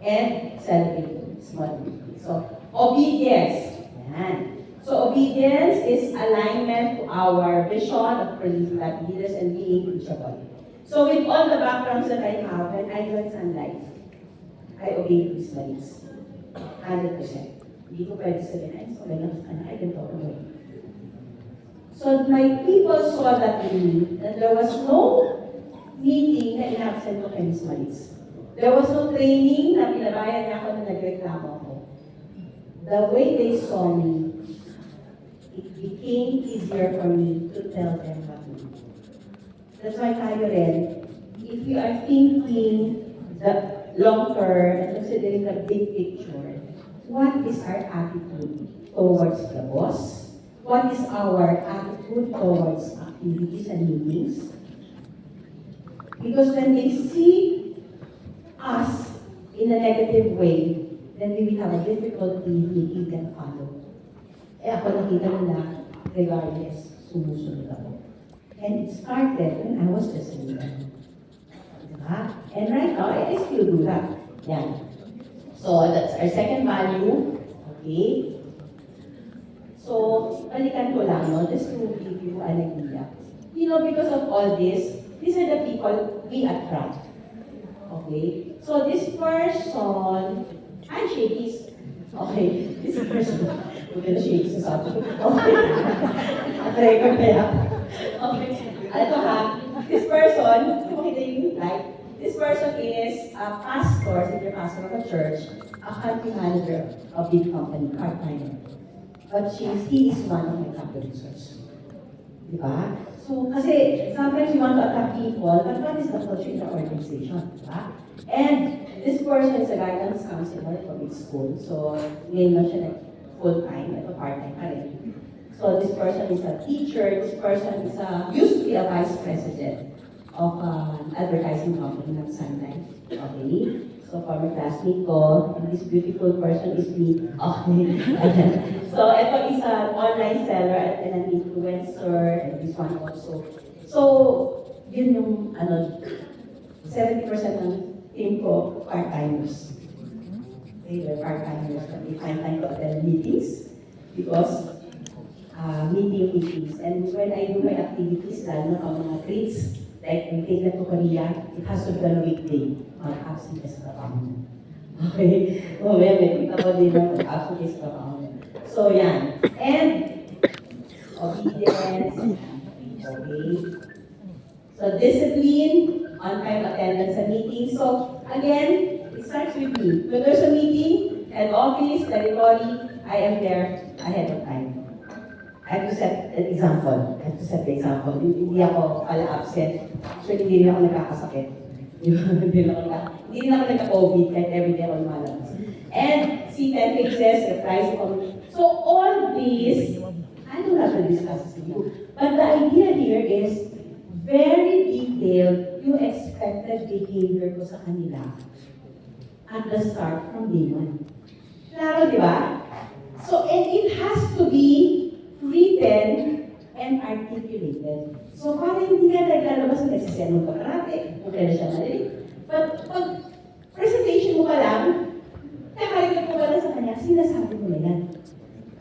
And celebrate small. So, obedience. Yeah. So, obedience is alignment to our vision of producing that leaders and being teachable. So, with all the backgrounds that I have, when I joined Sunlife, I obeyed these values. 100%. Hindi ko pwede sabihin, ay, so I can talk about it. So my people saw that in me, that there was no meeting na in-absent ko kay Ms. Maris. There was no training na pinabayad niya ako na nagreklamo ako. The way they saw me, it became easier for me to tell them what to do. That's why tayo rin, if we are thinking the long term and considering the big picture, what is our attitude towards the boss? What is our attitude towards activities and meetings? Because when they see us in a negative way, then we will have a difficulty making them follow. Eh ako nakita nila, regardless, sumusunod ako. And it started when I was just a leader. And right now, I still do that. Yeah. So that's our second value. Okay. So, balikan ko lang, no, just to give you an idea. You know, because of all this, these are the people we attract. Okay? So, this person, handshake is Okay, this person, we're gonna shake this up. Okay. Try ko kaya. Okay. Ito ha, this person, makita yung like, this person is a pastor, senior pastor of a church, a country manager of a big company, part-timer. But he is one of my top producers. Diba? So, kasi sometimes you want to attack people, but what is the culture in the organization? Diba? And this person is a guidance counselor from his school. So, ngayon lang siya full-time, ito part-time pa rin. So, this person is a teacher, this person is used to be a vice president of an advertising company ng Sunlife. Okay? So, former classmate ko, and this beautiful person is me. Okay. So, ito is an online seller and an influencer, and this one also. So, yun yung, 70% ng team ko, part-timers. They were part-timers, but they find time to attend meetings because meetings. And when I do my activities, lalo na ang mga treats, like we take them to Korea, it has to be on a weekday. Mag-absent ka sa trabaho mo. Okay? May kita ko din na mag-absent ka sa trabaho mo. So, yan. And, obedience. Okay? So, discipline, on-time attendance sa meeting. So, again, it starts with me. When there's a meeting, at office, territory, I am there ahead of time. I have to set an example. Hindi ako absent. Actually, hindi rin ako nagkakasakit. Hindi rin ako nagka-COVID kahit everyday ako lumalabas. And see 10 faces, reprise comment. So all this, I don't have to discuss this with you. But the idea here is very detailed yung expected behavior ko sa kanila at the start from day one. Klaro, di ba? So, and it has to be written and articulated. So, para hindi ka naglalabas na nagsisend mo ka parate, kung kailan siya maliit. But, pag presentation mo ka lang, nakarinig mo ka lang sa kanya, sinasabi mo na yan.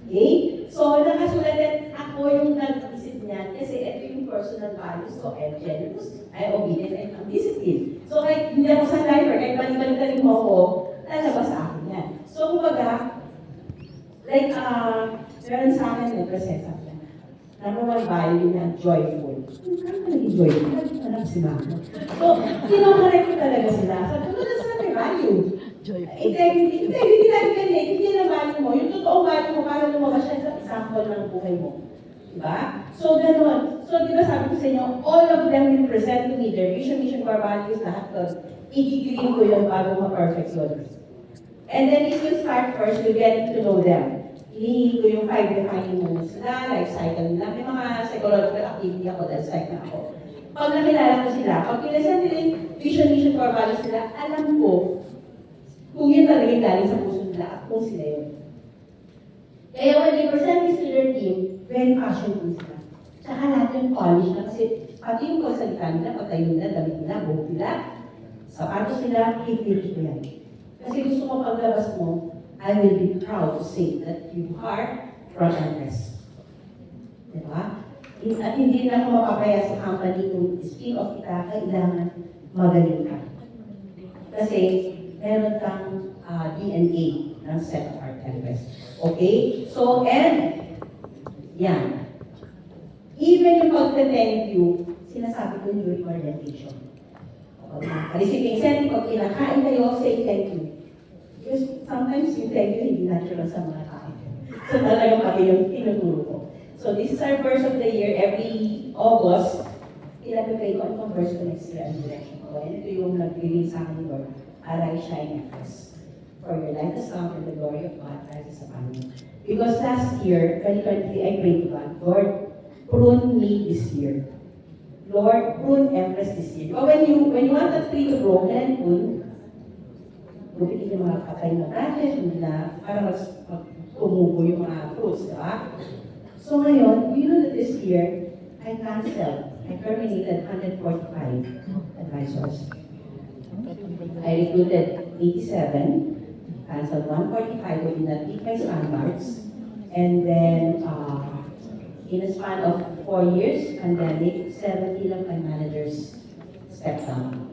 Okay? So, nakasulat at ako yung nag-isip niyan kasi ito yung personal values ko. I'm generous, I'm obedient, and I'm disciplined. So, kahit hindi ako sa lifer, kahit balik-balik mo ako, lalabas sa akin yan. So, kumbaga, like, meron sa akin nag-present sa akin. Number one value na joyful. Kaya ka naging joyful? Alam si Mama. So, kinokorek ko talaga sila. Sabi ko, that's not my value. Integrity lang ganyan. Hindi na value mo. Yung totoong value mo para lumabas siya sa example ng buhay mo. Diba? So, gano'n. So, di ba sabi ko sa inyo, all of them will present to me their vision, core values, lahat doon. I-green ko yun bago ma-perfect yun. And then it will start first, you get to know them. Hinihingi ko yung 5 defining moments nila, life cycle nila. May mga psychological activity ako dahil psych na ako. Pag nakilala ko sila, pag pinasend nila yung vision, core values nila, alam ko kung yun talaga yung galing sa puso nila at kung sila yun. Kaya when they present this to their team, very passionate sila. Tsaka natin polish na kasi pati yung pagsalita nila, pagtayo nila, damit nila, buhok nila, sapatos nila, higit ko yan. Kasi gusto mo paglabas mo, I will be proud to say that you are from Andres. Diba? At hindi na ako mapapaya sa company kung speak of kita, kailangan magaling ka. Kasi meron kang DNA ng set of art Andres. Okay? So, and, yan. Even yung pag-thank you, sinasabi ko during orientation. Receiving incentive, pag kinakain kayo, say thank you. Because sometimes yung thank you hindi natural sa mga tao. So talagang pati yung tinuturo ko. So this is our verse of the year. Every August, ilagay ko ang verse ko next year ang direction ko. And ito yung nag-release sa akin ni Lord. Arise, shine, and rest. For your light has come and the glory of God rises upon you. Because last year, 2023, I prayed to God, Lord, prune me this year. Lord, prune Empress this year. But when you want that tree to grow, then prune, bukitin yung mga patay na branches, hindi na para tumubo yung mga fruits, diba? So ngayon, you know that this year, I terminated 145 advisors. I recruited 87, canceled 145 who did not meet my standards, and then in a span of 4 years, pandemic, 17 of my managers stepped down.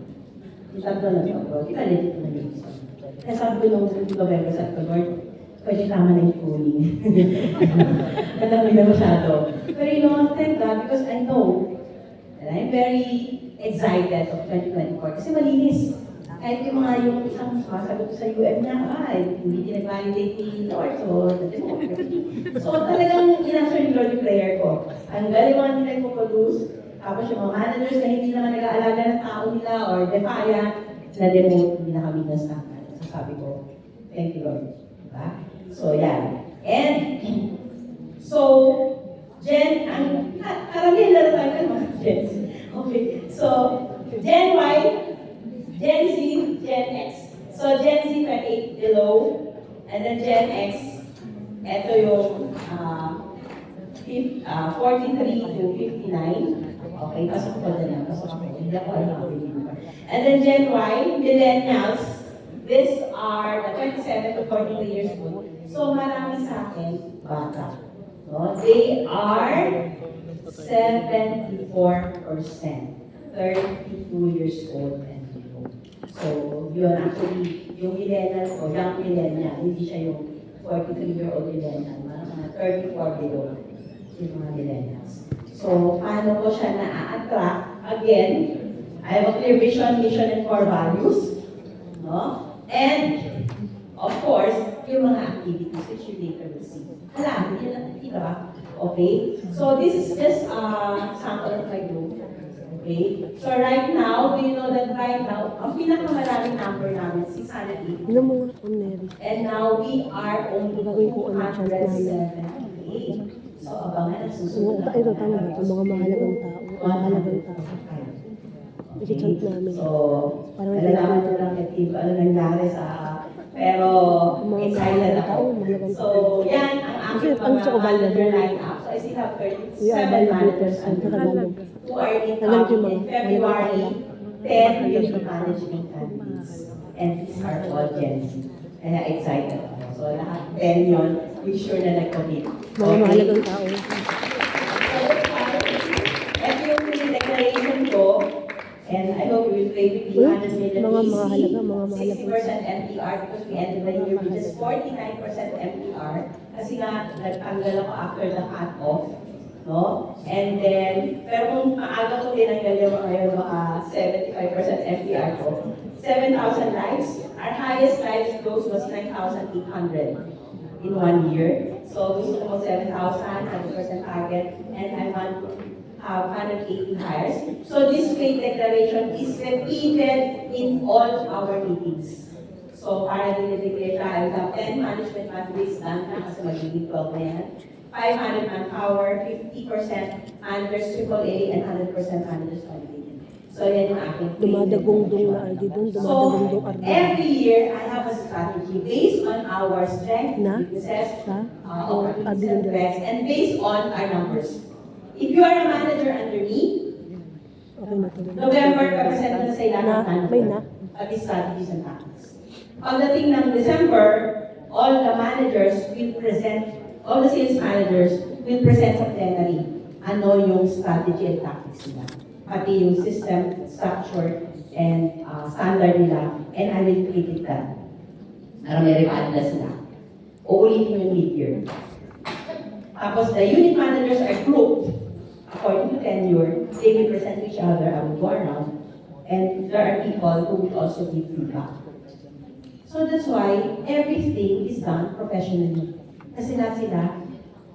Yung tatlo na ito, di ba legit na yun? Kaya sabi ko nung November, sabi ko, Lord, pwede tama na yung tuning. Alam mo na masyado. Pero you know, thank God, because I know that I'm very excited of 2024 kasi malinis. Kahit yung mga yung isang sumasagot sa UN na, hindi nag-validate ni Lord, so democracy. So talagang in-answer ni Lord yung prayer ko. Ang galing mga nila nagpo-produce, tapos yung mga managers na hindi naman nag-aalaga ng tao nila or defiant, na-demote, hindi na kami na-standard. So sabi ko, thank you Lord. Diba? So yan. And, so, Gen, ang karamihan na tayo ng mga Gens. Okay, so, Gen Y, Gen Z, Gen X. So, Gen Z 28 below, and then Gen X, ito yung 43 to 59. Okay, pasok ko na pasok ko. Hindi ako alam. And then Gen Y, Millennials, these are the 27 to 43 years old. So, marami sa akin, bata. No? They are 74%, 32 years old and below. So, yun actually, yung millennial ko, young millennial, hindi siya yung 43-year-old millennial, mga 34 below, yung mga millennials. So, paano ko siya na-attract? Again, I have a clear vision, mission, and core values. No? And, of course, yung mga activities which you later will see. Alam, yun lang, di ba? Okay? So, this is just a sample of my group. Okay? So, right now, do you know that right now, ang pinakamaraming number namin, 680. And now, we are only 278. So, abangan ang susunod. Ito, tama ba? Ang mga mahalagang tao. Mahalagang tao. I-chant namin. So, nalalaman ko lang ano nangyari sa pero excited ako. So, yan ang aking mga manager line-up. So, I still have 37 managers who are in February, 10 unit management candidates. And these are all Gen Z. Kaya excited ako. So, lahat 10 yun, we sure na nag-commit. Mga mahalagang tao. So, ito yung declaration ko. And I hope you will pray with me. Mga mahalaga, mga mahalaga. 60% MPR because we ended the year with just 49% MPR. Kasi nga, nagtanggal ako after the cut-off. No? And then, pero kung maaga ko tinanggal yung ngayon, baka 75% MPR ko. 7,000 lives. Our highest lives close was 9,800 in 1 year. So, gusto ko 7,000, 100% target. And I want 180 hires. So this faith declaration is repeated in all our meetings. So para dinideclare I will have 10 management pathways done na kasi magiging 12 na yan. 500 manpower, 50% managers AAA, and 100% managers qualification. So yan yung aking Dumadagong-dong na RD doon, dumadagong-dong RD. Every year, I have a strategy based on our strength, weaknesses, strengths, and based on our numbers. If you are a manager under me, Okay na to. November, represent na sa ilan ng plan May na. at the strategies and tactics. Pagdating ng December, all the managers will present, all the sales managers will present sa plenary ano yung strategy and tactics nila. Pati yung system, structure, and standard nila, and I will critique that. Para may revamp na sila. Uulitin yung mid-year. Tapos the unit managers are grouped according to tenure. They will present to each other. I will go around. And there are people who will also give feedback. So that's why everything is done professionally. Kasi lahat sila,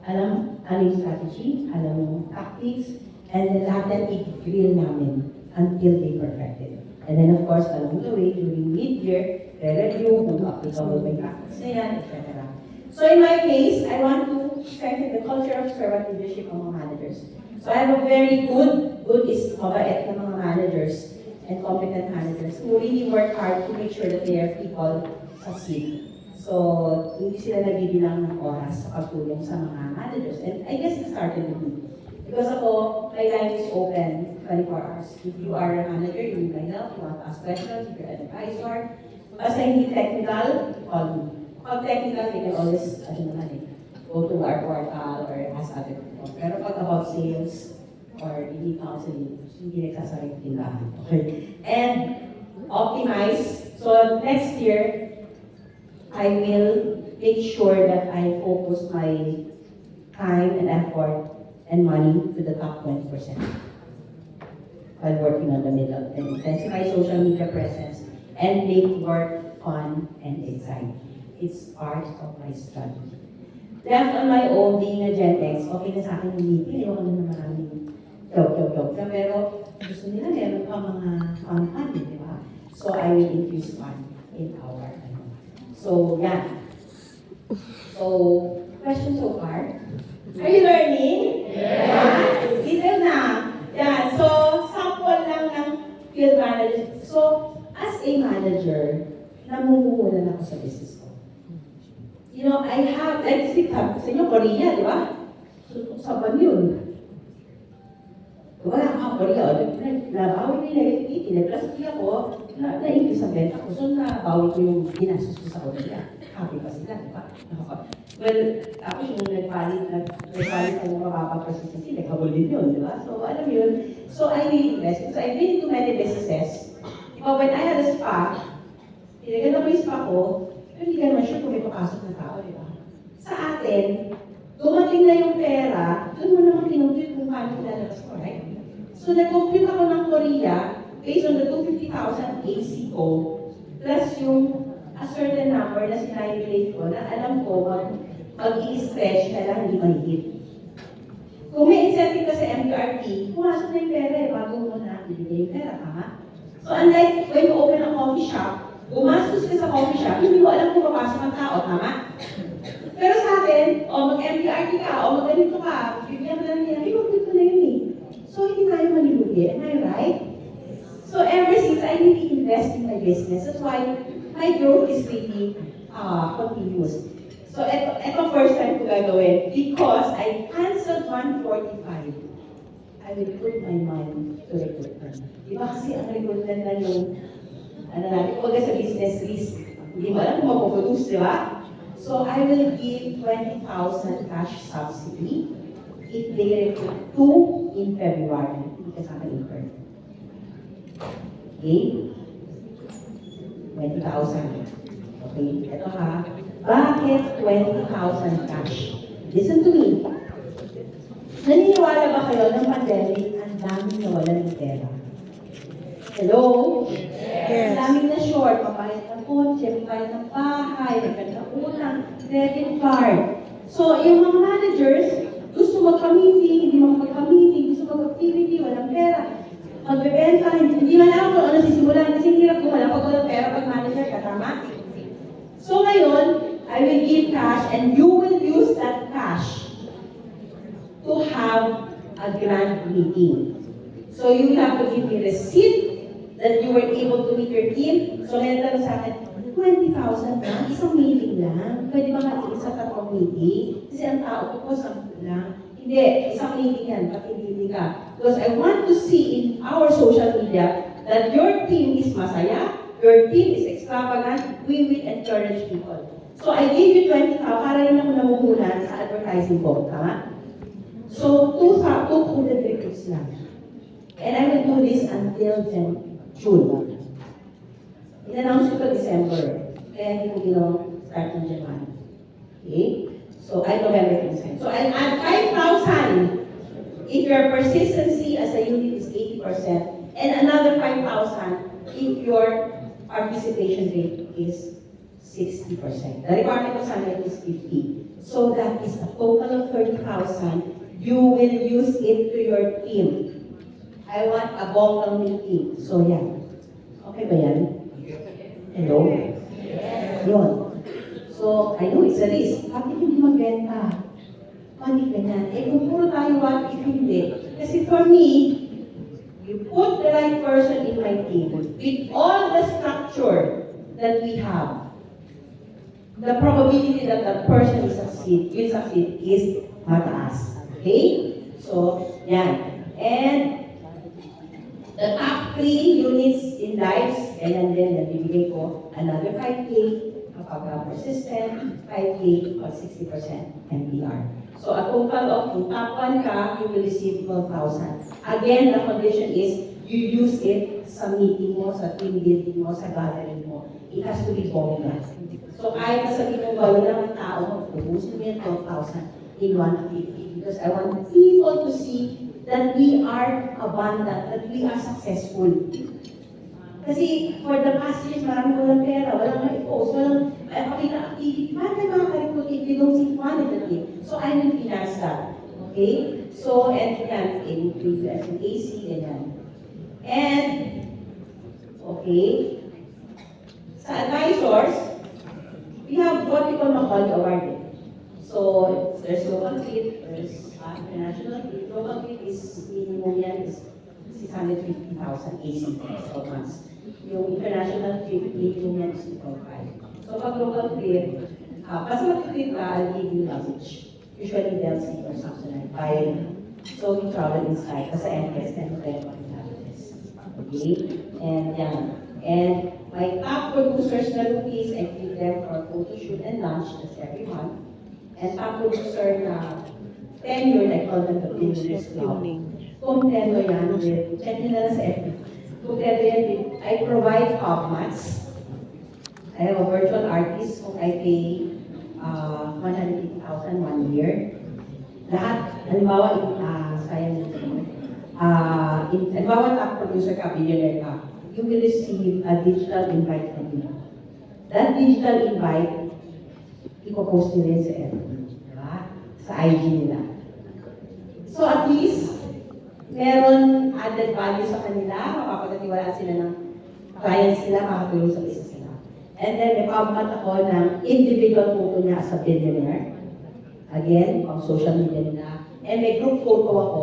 alam yung strategy, alam yung tactics, and then lahat yan i-drill namin until they perfect it. And then of course, along the way, during mid-year, re-review kung applicable may practice na yan, etc. So in my case, I want to strengthen the culture of servant leadership among managers. So I have a very good is mabait na mga managers and competent managers who really work hard to make sure that their people succeed. So, hindi sila nagbibilang ng oras sa pagtulong sa mga managers. And I guess it started with me. Because ako, my line is open 24 hours. If you are a manager, you need my help, you want to ask questions, if you're an advisor, basta hindi technical, call me. Pag technical, you can always, go to our portal or ask other people. Pero pag about sales or hindi counseling, hindi nagsasabi ng tindahan. Okay? And optimize. So next year, I will make sure that I focus my time and effort and money to the top 20% while working on the middle, and intensify social media presence and make work fun and exciting. It's part of my strategy. Left on my own, being a Gen X, okay na sa akin yung meeting, ayoko na maraming joke. Pero gusto nila meron pa mga fun, di ba? So I will infuse fun in our, so yeah. So, question so far? Are you learning? Yes! Dito na. Yeah, so sample lang ng field manager. So, as a manager, namumuhunan ako sa business ko. You know, I have, like, sa inyo, Korea, di ba? So, saban yun. Wala ka, Korea, nabawi ko yung negativity, nag-plus ako, na-increase ang benta ko. So, nabawi ko yung ginastos ko sa Korea. Happy pa sila, di ba? Well, tapos yung nagpalit ng mababa persistency, naghabol din yun, di ba? So, alam yun. So, I really invest. So, I've been to many businesses. But when I had a spa, tinaganda ko yung spa ko, pero hindi ka naman sure kung may papasok na tao, di ba? Sa atin, dumating na yung pera, doon mo naman kinumpute kung paano ilalabas ko, right? So, nag-compute ako ng Korea based on the 250,000 AC ko, plus yung a certain number na sinayulate ko na alam ko mag-i-stretch na lang hindi mahigit. Kung may incentive ka sa MQRT, pumasok na yung pera bago mo na ibigay yung pera, tama? So unlike when you open a coffee shop, gumastos ka sa coffee shop, hindi mo alam kung papasok ang tao, tama? Pero sa atin, mag-MQRT ka, mag-ganito ka, bigyan mo na lang yan, i-complete ko na yun eh. So hindi tayo manilugi, am I right? So ever since I really invest in my business, that's why my growth is really continuous. So, ito first time ko gagawin because I canceled 145. I will put my mind to recruitment. Di ba kasi ang recruitment na yung, natin, huwag sa business risk. Hindi mo alam kung mapuproduce, di ba? So, I will give 20,000 cash subsidy if they recruit 2 in February. Hindi ka sa akin incurred. Okay? 20,000. Okay, ito ha. Bakit 20,000 cash? Listen to me. Naniniwala ba kayo ng pandemic, ang daming nawalan ng pera? Hello? Yes. Ang daming na short, papayat ng kotse, papayat ng bahay, nagkanda utang, credit card. So, yung mga managers, gusto magka-meeting, hindi magka-meeting, gusto mag-activity, walang pera. Magbebenta, hindi man alam kung ano sisimulan, kasi hirap kung wala pag walang pera pag manager ka, tama? So ngayon, I will give cash and you will use that cash to have a grand meeting. So you have to give me receipt that you were able to meet your team. So may nagtanong sa akin, 20,000 na, isang meeting lang. Pwede ba matigil sa 3 meeting? Kasi ang tao ko po 10 lang. Hindi, isang meeting yan, pati ka. Because I want to see in our social media that your team is masaya, your team is extravagant, we will encourage people. So I gave you 20,000 para rin ako namuhunan sa advertising ko, tama? So 200 recruits lang. And I will do this until June. In-announce ko pa December, kaya hindi ko start ng January. Okay? So I November consent. So I'll add 5,000 if your persistency as a unit is 80%, and another 5,000 if your participation rate is 60%. The requirement of Sunlight is 50. So that is a total of 30,000. You will use it to your team. I want a bonggang meeting. So yan. Okay ba yan? Hello? Yes. Yun. So, I know it's a risk. Bakit hindi magbenta? Bakit ganyan? Kung puro tayo what if hindi. Kasi for me, you put the right person in my team with all the structure that we have. The probability that that person will succeed is mataas. Okay? So, yan. And the top 3 units in lives, and then nabibigay ko another 5K kapag persistent, 5K or 60% MDR. So a total of kung top 1 ka, you will receive 12,000. Again, the condition is you use it sa meeting mo, sa team building mo, sa gathering mo. It has to be bongga. So kahit nasabi ko ba, wala ng tao, ubusin mo yan 12,000 in one activity. Because I want people to see that we are abundant, that we are successful. Kasi for the past years, marami walang pera, walang ma-post, walang pakita activity. Paano kayo makaka-recruit if they don't see fun in the team? So I will finance that. Okay? So, and yan, in AC, ganyan. And, okay, sa advisors, we have what we call Macaulay Award. So, there's local fit, there's international fit. Local fit is, minimum yan is 650,000 AC for months. Yung international fit, minimum yan is 2.5. So, pag local fit, basta mag-fit ka, I'll give you luggage. Usually, they'll see or something like buying. So, we travel inside. Kasi MPS, 10 to 10 luggage. Okay? And yan. And my top producers na rookies, I give them for photo shoot and lunch, that's every month. And top producer na tenure, I call them the Business Club. Kung tenure yan with, check nyo na sa FB. Kung tenure yan with, I provide top mats. I have a virtual artist whom I pay 180,000 1 year. Lahat, halimbawa, halimbawa top producer ka, billionaire ka, you will receive a digital invite from me. That digital invite, ipopost nyo rin sa FB, diba? Sa IG nila. So at least, meron added value sa kanila, mapapagatiwalaan sila ng clients nila, makakatulong sa business nila. And then, may pabmat ako ng individual photo niya as a billionaire. Again, on social media nila. And may group photo ako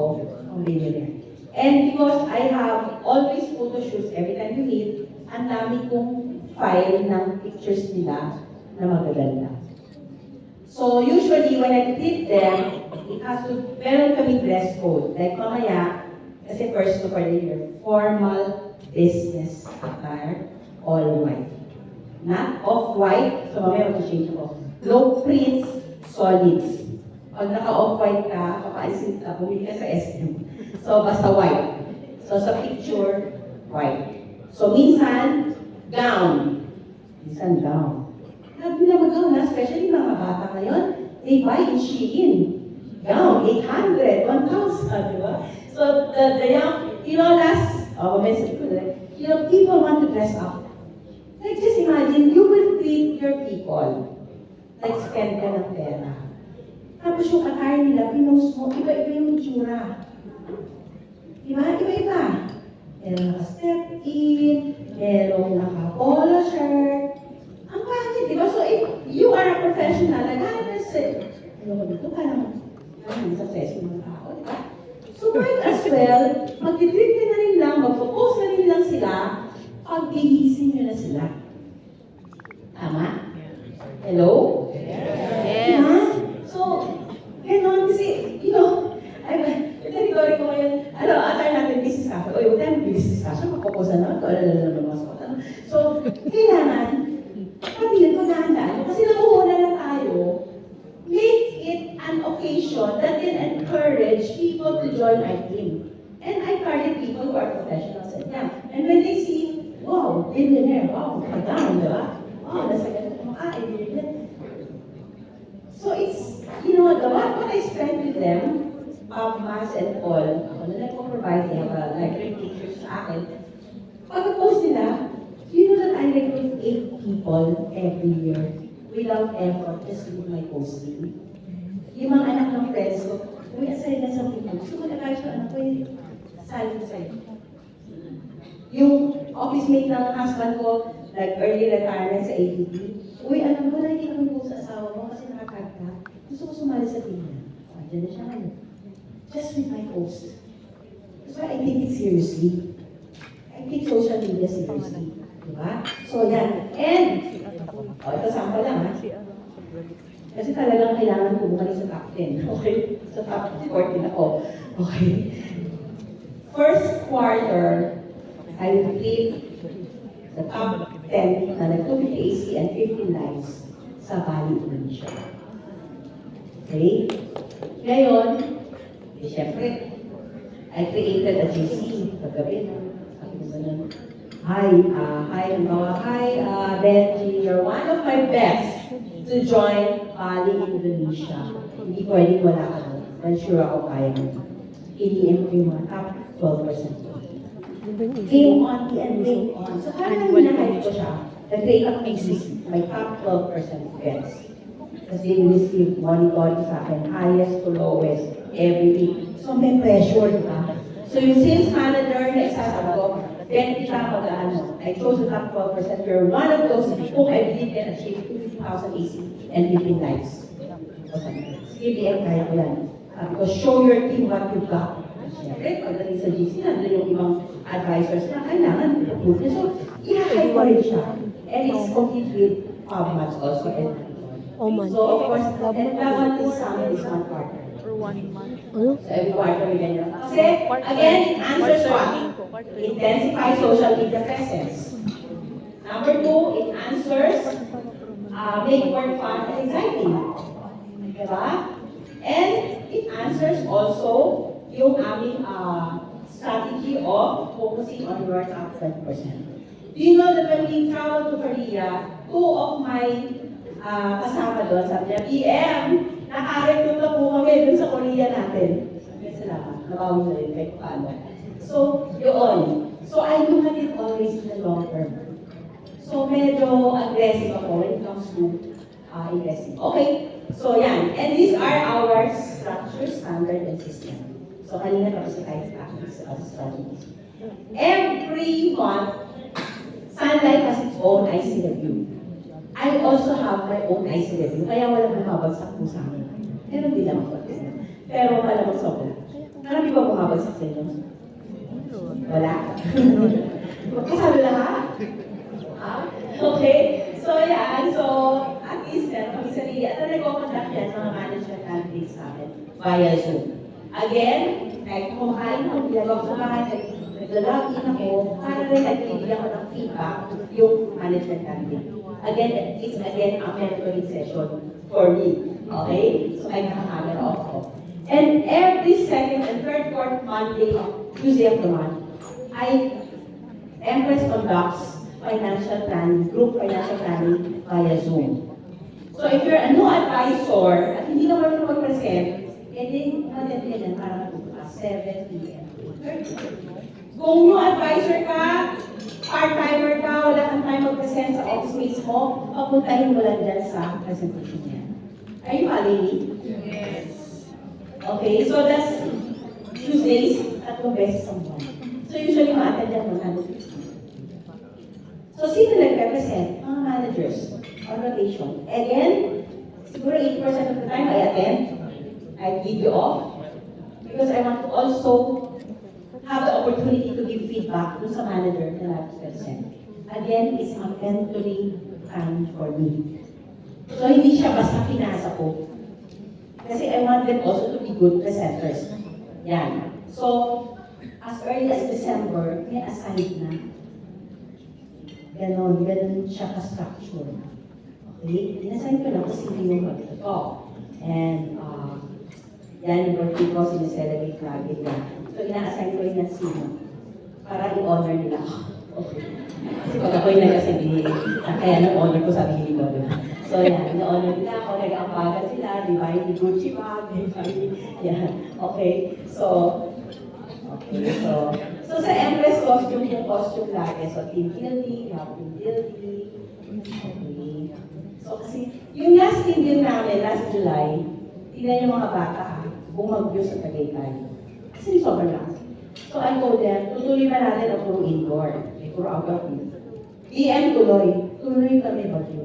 ng billionaire. And because I have always photo shoots every time we meet, ang dami kong file ng pictures nila na magaganda. So usually when I treat them, it has to, meron kami dress code. Like mamaya, kasi first for the year, formal business attire, all white. Not off-white, so mamaya mag-change ako. Low prints, solids. Pag naka-off-white ka, papaisin ka, bumili ka sa SM. So, basta white. So, sa picture, white. So, minsan, gown. Minsan, gown. Grabe na mag-gown na, especially mga bata ngayon, they buy in Shein. Gown, 800, 1,000, di ba? So, the young, message ko na, people want to dress up. Like, just imagine, you will treat your people like spend ka ng pera. Tapos yung attire nila, pinost mo, iba-iba yung itsura. Diba? Iba-iba. Merong naka-step in, merong naka-polo shirt. Ang pangit, diba? So if you are a professional, naghahanap sa, dito parang successful ng tao, diba? So might as well, mag-treat ka na rin lang, mag-propose na rin lang sila, pag-bihisin nyo na sila. Tama? Hello? Yes. Diba? So, gano'n kasi, ko ngayon, atay natin business cash. O, yung time business cash, magpaposa naman ito, mga spot. So, kailangan, pati yun, magandaan. Kasi nakuhuna na tayo, make it an occasion that can encourage people to join our team. And I target people who are professionals and young. And when they see, wow, billionaire, wow, magandang, di ba? Wow, nasa ganito, billionaire. So it's, what I spend with them, Mas and all, ako na nagpo-provide niya, like pictures sa akin. Pag-post nila, you know that I recruit 8 people every year without effort, just with my posting. Yung mga anak ng friends ko, uy, asay na sa people. Gusto ko na-catch ko, anak ko, sali ko sa'yo. Yung office mate ng husband ko, like early retirement sa ABB, uy, alam ko, nakikita ko yung post sa asawa mo kasi nakatag ka. Gusto ko sumali sa team niya. Diyan na siya ngayon. Just with my post. That's why I take it seriously. I take social media seriously. Diba? So yan. And, ito sample lang ha. Kasi talagang kailangan ko bumalik sa top 10. Okay? Sa top 14 ako. Okay. First quarter, I will leave the top 10 na nag-250 AC and 15 lives sa Bali, Indonesia. Okay? Ngayon, siyempre, I I created a GC kagabi. Sabi ko ganun, hi, Benji, you're one of my best to join Bali, Indonesia. Hindi pwedeng wala ka doon. Then sure ako kaya mo. ADM ko yung mga top 12%. Game on, and game on. So parang hinahype ko siya, nag-create ako ng my top 12% bets. Kasi they will receive monitoring sa akin, highest to lowest, every week. So may pressure, di ba? So yung sales manager na isasabi ko, then kita mag-ano, I chose the top 12%. You're one of those whom I believe can achieve 50,000 AC and 15 lives. Sige, DM, kaya ko yan. Because show your team what you've got. Siyempre, pagdating sa GC, nandun yung ibang advisors na kailangan i-approve. So, i-hype ko rin siya. And it's complete with PubMats also. Oh man. So, of course, and that one is one quarter. Ano? So, every quarter we ganyan. Kasi, again, it answers what? Intensify social media presence. Number 2, it answers make work fun and exciting. Diba? And it answers also yung aming strategy of focusing on your top 20%. Do you know that when we traveled to Korea, 2 of my kasama doon, sabi niya, PM, naka-recruit na po kami doon sa Korea natin. Salamat, nabawi na rin kahit paano. So, yun. So, I look at it always in the long term. So, medyo aggressive ako when it comes to investing. Okay, so yan. And these are our structure, standard, and system. So, kanina tapos tayo sa practice as strategies. Every month, Sun Life has its own IC review. I also have my own IC review, kaya walang bumabagsak po sa akin. Pero hindi lang ako. Pero malamang sobra. Marami ba bumabagsak sa inyo? Wala? Kasalo lahat? Okay? So, yan. So, at least yan, kami sarili. At nag-contact yan mga management candidates sa amin via Zoom. Again, kahit kumakain ako, ginagawa ko kumakain, nag-login ako, para rin nagbibigyan ko ng feedback yung management candidate. Again, it's again a mentoring session for me. Okay? So, ay naka-camera off ko. And every second and third, fourth Monday, Tuesday of the month, Empress conducts financial planning, group financial planning via Zoom. So if you're a new advisor at hindi ka marunong mag-present, then mag-attend yan para matutukas 7 p.m. Kung new advisor ka, part-timer ka, wala kang time mag-present sa office mates mo, papuntahin mo lang dyan sa presentation niya. Are you following me? Yes. Okay, so that's Tuesdays, 3 beses sa buwan. So usually ma-attend dyan 150. So sino nag-represent? Mga managers on rotation. Again, siguro 80% of the time I attend, I video off, because I want to also have the opportunity to give feedback to sa manager na nag-represent. Again, it's a mentoring time for me. So hindi siya basta pinasa ko. Kasi I want them also to be good presenters. Yan. So, as early as December, may assigned na. Ganon siya ka-structure. Okay? Inassign ko lang kung sino yung mag-talk. And, yan yung birthday ko, sineselebrate lagi na. So, ina-assign ko rin yan sino. Para i-honor nila ako. Okay. Kasi pag ako'y nag-assign, kaya nag-honor ko sarili ko. So, yan. Ina-honor nila ako, nag-ampagan sila, di ba? Hindi Gucci bag, di ba? Yan. Okay? So, so sa Empress costume, yung costume lagi. So, team building, team building. Okay. So, kasi, yung last team build namin, last July, tingnan yung mga bata, bumagyo sa Tagaytay. Kasi sobrang lakas. So, I told them, tutuloy ba natin ang puro indoor? May puro outdoor. PM tuloy kami bagyo.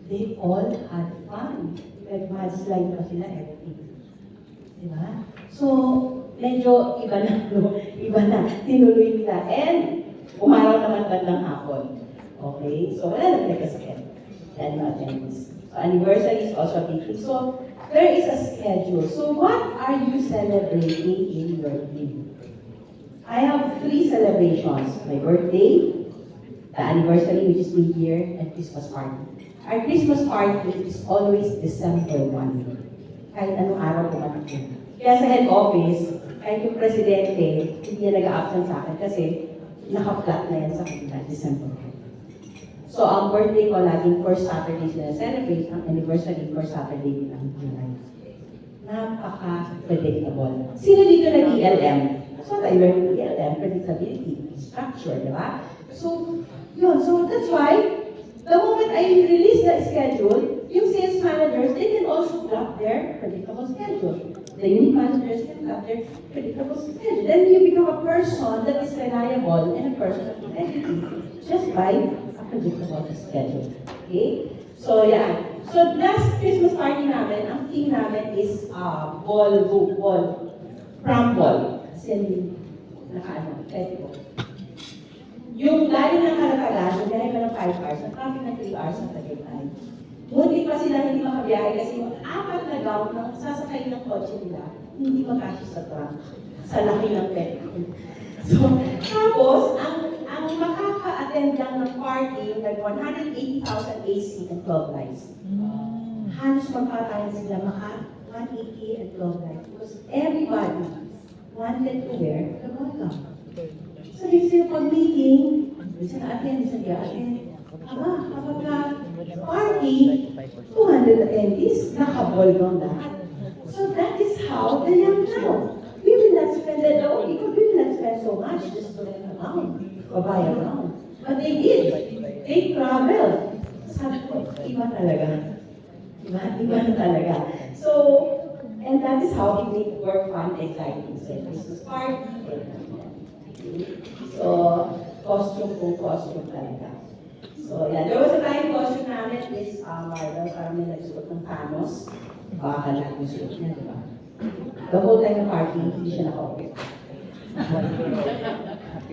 They all had fun. Nag-mudslide pa sila, everything. Diba? So, medyo iba na, tinuloy nila. And, umaraw naman bandang hapon. Okay? So, wala na nagkasakit. Yan yung attendance. So, anniversary is also different. So, there is a schedule. So, what are you celebrating in your team? I have 3 celebrations. My birthday, the anniversary, which is New Year, and Christmas party. Our Christmas party is always December 1. Kahit anong araw pumatak yun. Kaya sa head office, kahit yung presidente, hindi niya nag-a-absent sa akin kasi naka-flat na yan sa kanila, December. So, ang birthday ko, laging first Saturday sila celebrate, ang anniversary first Saturday din ng July. Napaka-predictable. Sino dito nag-ELM? So, I learned ELM, predictability, structure, di ba? So, yun. So, that's why, the moment I release the schedule, yung sales managers, they can also plot their predictable schedule. The unit managers can plot their predictable schedule. Then you become a person that is reliable and a person of integrity just by a predictable schedule. Okay? So, yeah. So, last Christmas party namin, ang theme namin is prom ball. As in, festival. Yung galing ng Kalatagan, yung galing ka ng 5 hours, ang traffic ng 3 hours ang Tagaytay. Ngunit pa sila hindi makabiyahe kasi yung 4 na gown ng sasakay ng kotse nila, hindi makasya sa trunk. Sa laki ng petrol. So, tapos, ang makaka-attend lang ng party, nag 180,000 AC and 12 lights. Halos magpatayin sila maka 180 and 12 lights because everybody wanted to wear the ball gown. So, yung pag-meeting, minsan na-attend, minsan di-attend. Kapag party, 200 attendees, naka-ball gown lahat. So, that is how the young now. We will not spend that all, we will not spend so much just to rent a gown or buy a gown. But they did. They traveled. Sabi ko, iba talaga. Iba na talaga. So, and that is how we make work fun, exciting. So, Christmas party. So, costume talaga. So, yeah, there was a time costume namin is Marvel, parang may nagsuot ng Thanos. Baka lang yung suot niya, di ba? The whole time ng party, hindi siya nakauwi.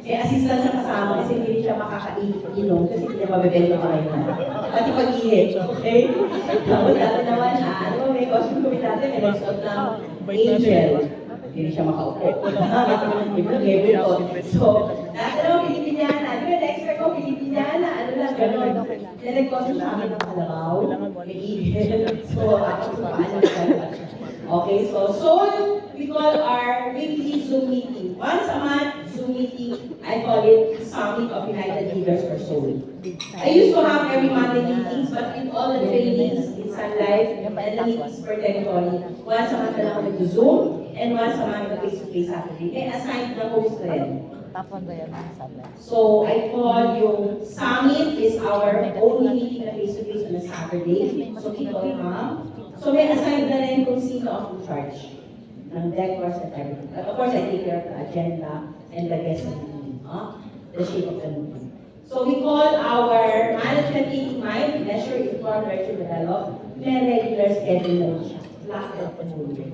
Eh, assistant siya kasama kasi hindi siya makakainom kasi hindi niya mabibenta pa rin na. Pati pag-ihit, okay? Tapos dati naman, may costume kami dati, may nagsuot ng angel. Hindi siya makaupo. Ibig ko. So, dati naman Pilipiniana. Di ba, na-expect ko Pilipiniana, ano lang, gano'n. Nag-costume sa amin ng kalabaw, may ihit. So, ako sa paano na. Okay, so we call our weekly Zoom meeting. Once a month, Zoom meeting, I call it Summit of United Leaders for Soul. I used to have every Monday meetings, but in all the trainings in Sunlife and the meetings per territory, once a month na lang kami to Zoom, and once a month na face-to-face Saturday. May assigned na host rin. So I call yung Summit is our only meeting na face-to-face on a Saturday. So people come. So may assigned na rin kung sino ang in charge ng decors and everything. But of course, I take care of the agenda and the guest of the meeting, the shape of the meeting. So we call our management meeting mind, measure, inform, nurture, develop. May regular schedule na rin siya. Locked up the whole year.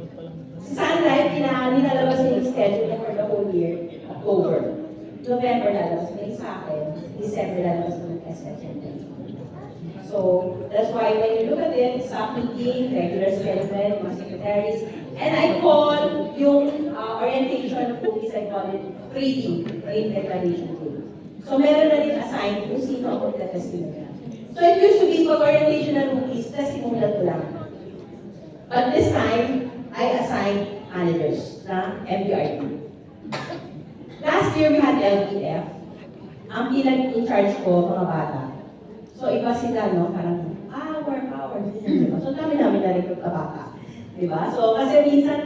Sa Sunlife, nilalabas na yung schedule niya for the whole year, October. November lalabas na yung sa akin, December lalabas na yung SSN. So, that's why when you look at it, staff meeting, regular schedule, mga secretaries, and I call yung orientation of cookies, I call it reading, brain declaration day. So, meron na rin assigned kung sino ako testimonial. So, it used to be pag orientation ng cookies, testimonial ko lang. But this time, I assigned managers na MBRT. Last year, we had LPF. Ang pinag-in-charge ko, mga bata. So, iba sila, no? Parang, power, diba? So, namin na-recruit ka bata. Diba? So, kasi minsan,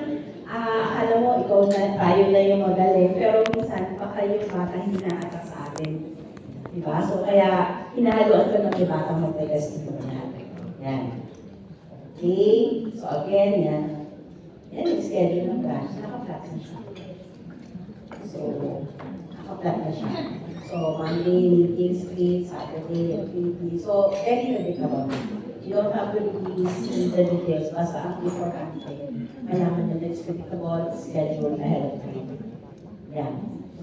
akala mo, ikaw na, tayo na yung magaling. Pero minsan, baka yung bata hindi na-attack sa atin. Diba? So, kaya, hinahaluan ko ng may batang mag-testimonial. Yan. Okay? So, again, yan. Yan yung schedule ng branch. Naka-flat na siya. So, naka-flat na siya. So, Monday, meeting, street, Saturday, activity. So, very predictable. You don't have to really see the details. Basta ang important thing. Kailangan nyo it's predictable, schedule ahead of time. Yeah.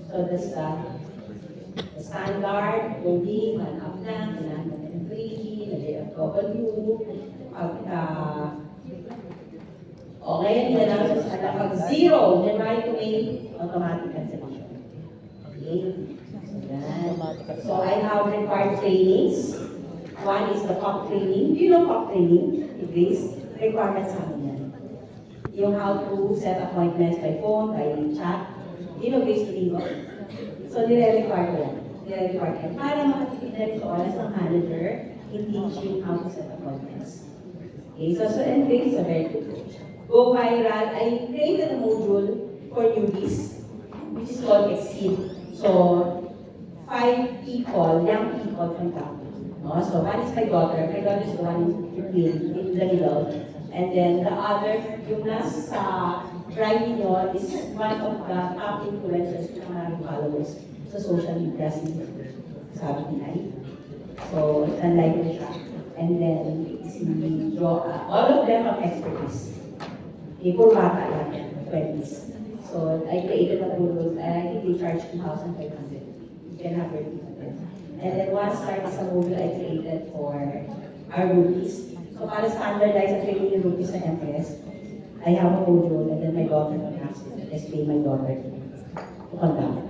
So, that's the standard, loading, man-up lang, kailangan natin ng 3G, na-JFW, okay, hindi na lang sa pag zero, then right to make automatic cancellation. Okay? So I have required trainings. One is the POC training. Do you know POC training? Grace, requirements sa amin yan. yung how to set appointments by phone, by chat, face to face. So, nire-require ko yan. Nire-require ko yan. Para makatipid na rin sa oras ng manager in teaching how to set appointments. Okay, so and this is a very good coach. Go viral. I created a module for newbies, which is called Exceed. So, 5 people, young people from top. No? So, one is my daughter. My daughter is the one in the middle. And then the other, yung nasa right niyo, is one of the top influencers with maraming followers sa social media, sabi ni Ay. So, unlike na siya. And then, si Jo, all of them have expertise. Puro bata lang, 20s. So, I created a module, and I think they charge 2,500. You can have your team with it. And then, one start is a module I created for our rookies. So, para standardize ang training yung rookies sa MPS, I have a module, and then my daughter will ask me to explain my daughter to conduct.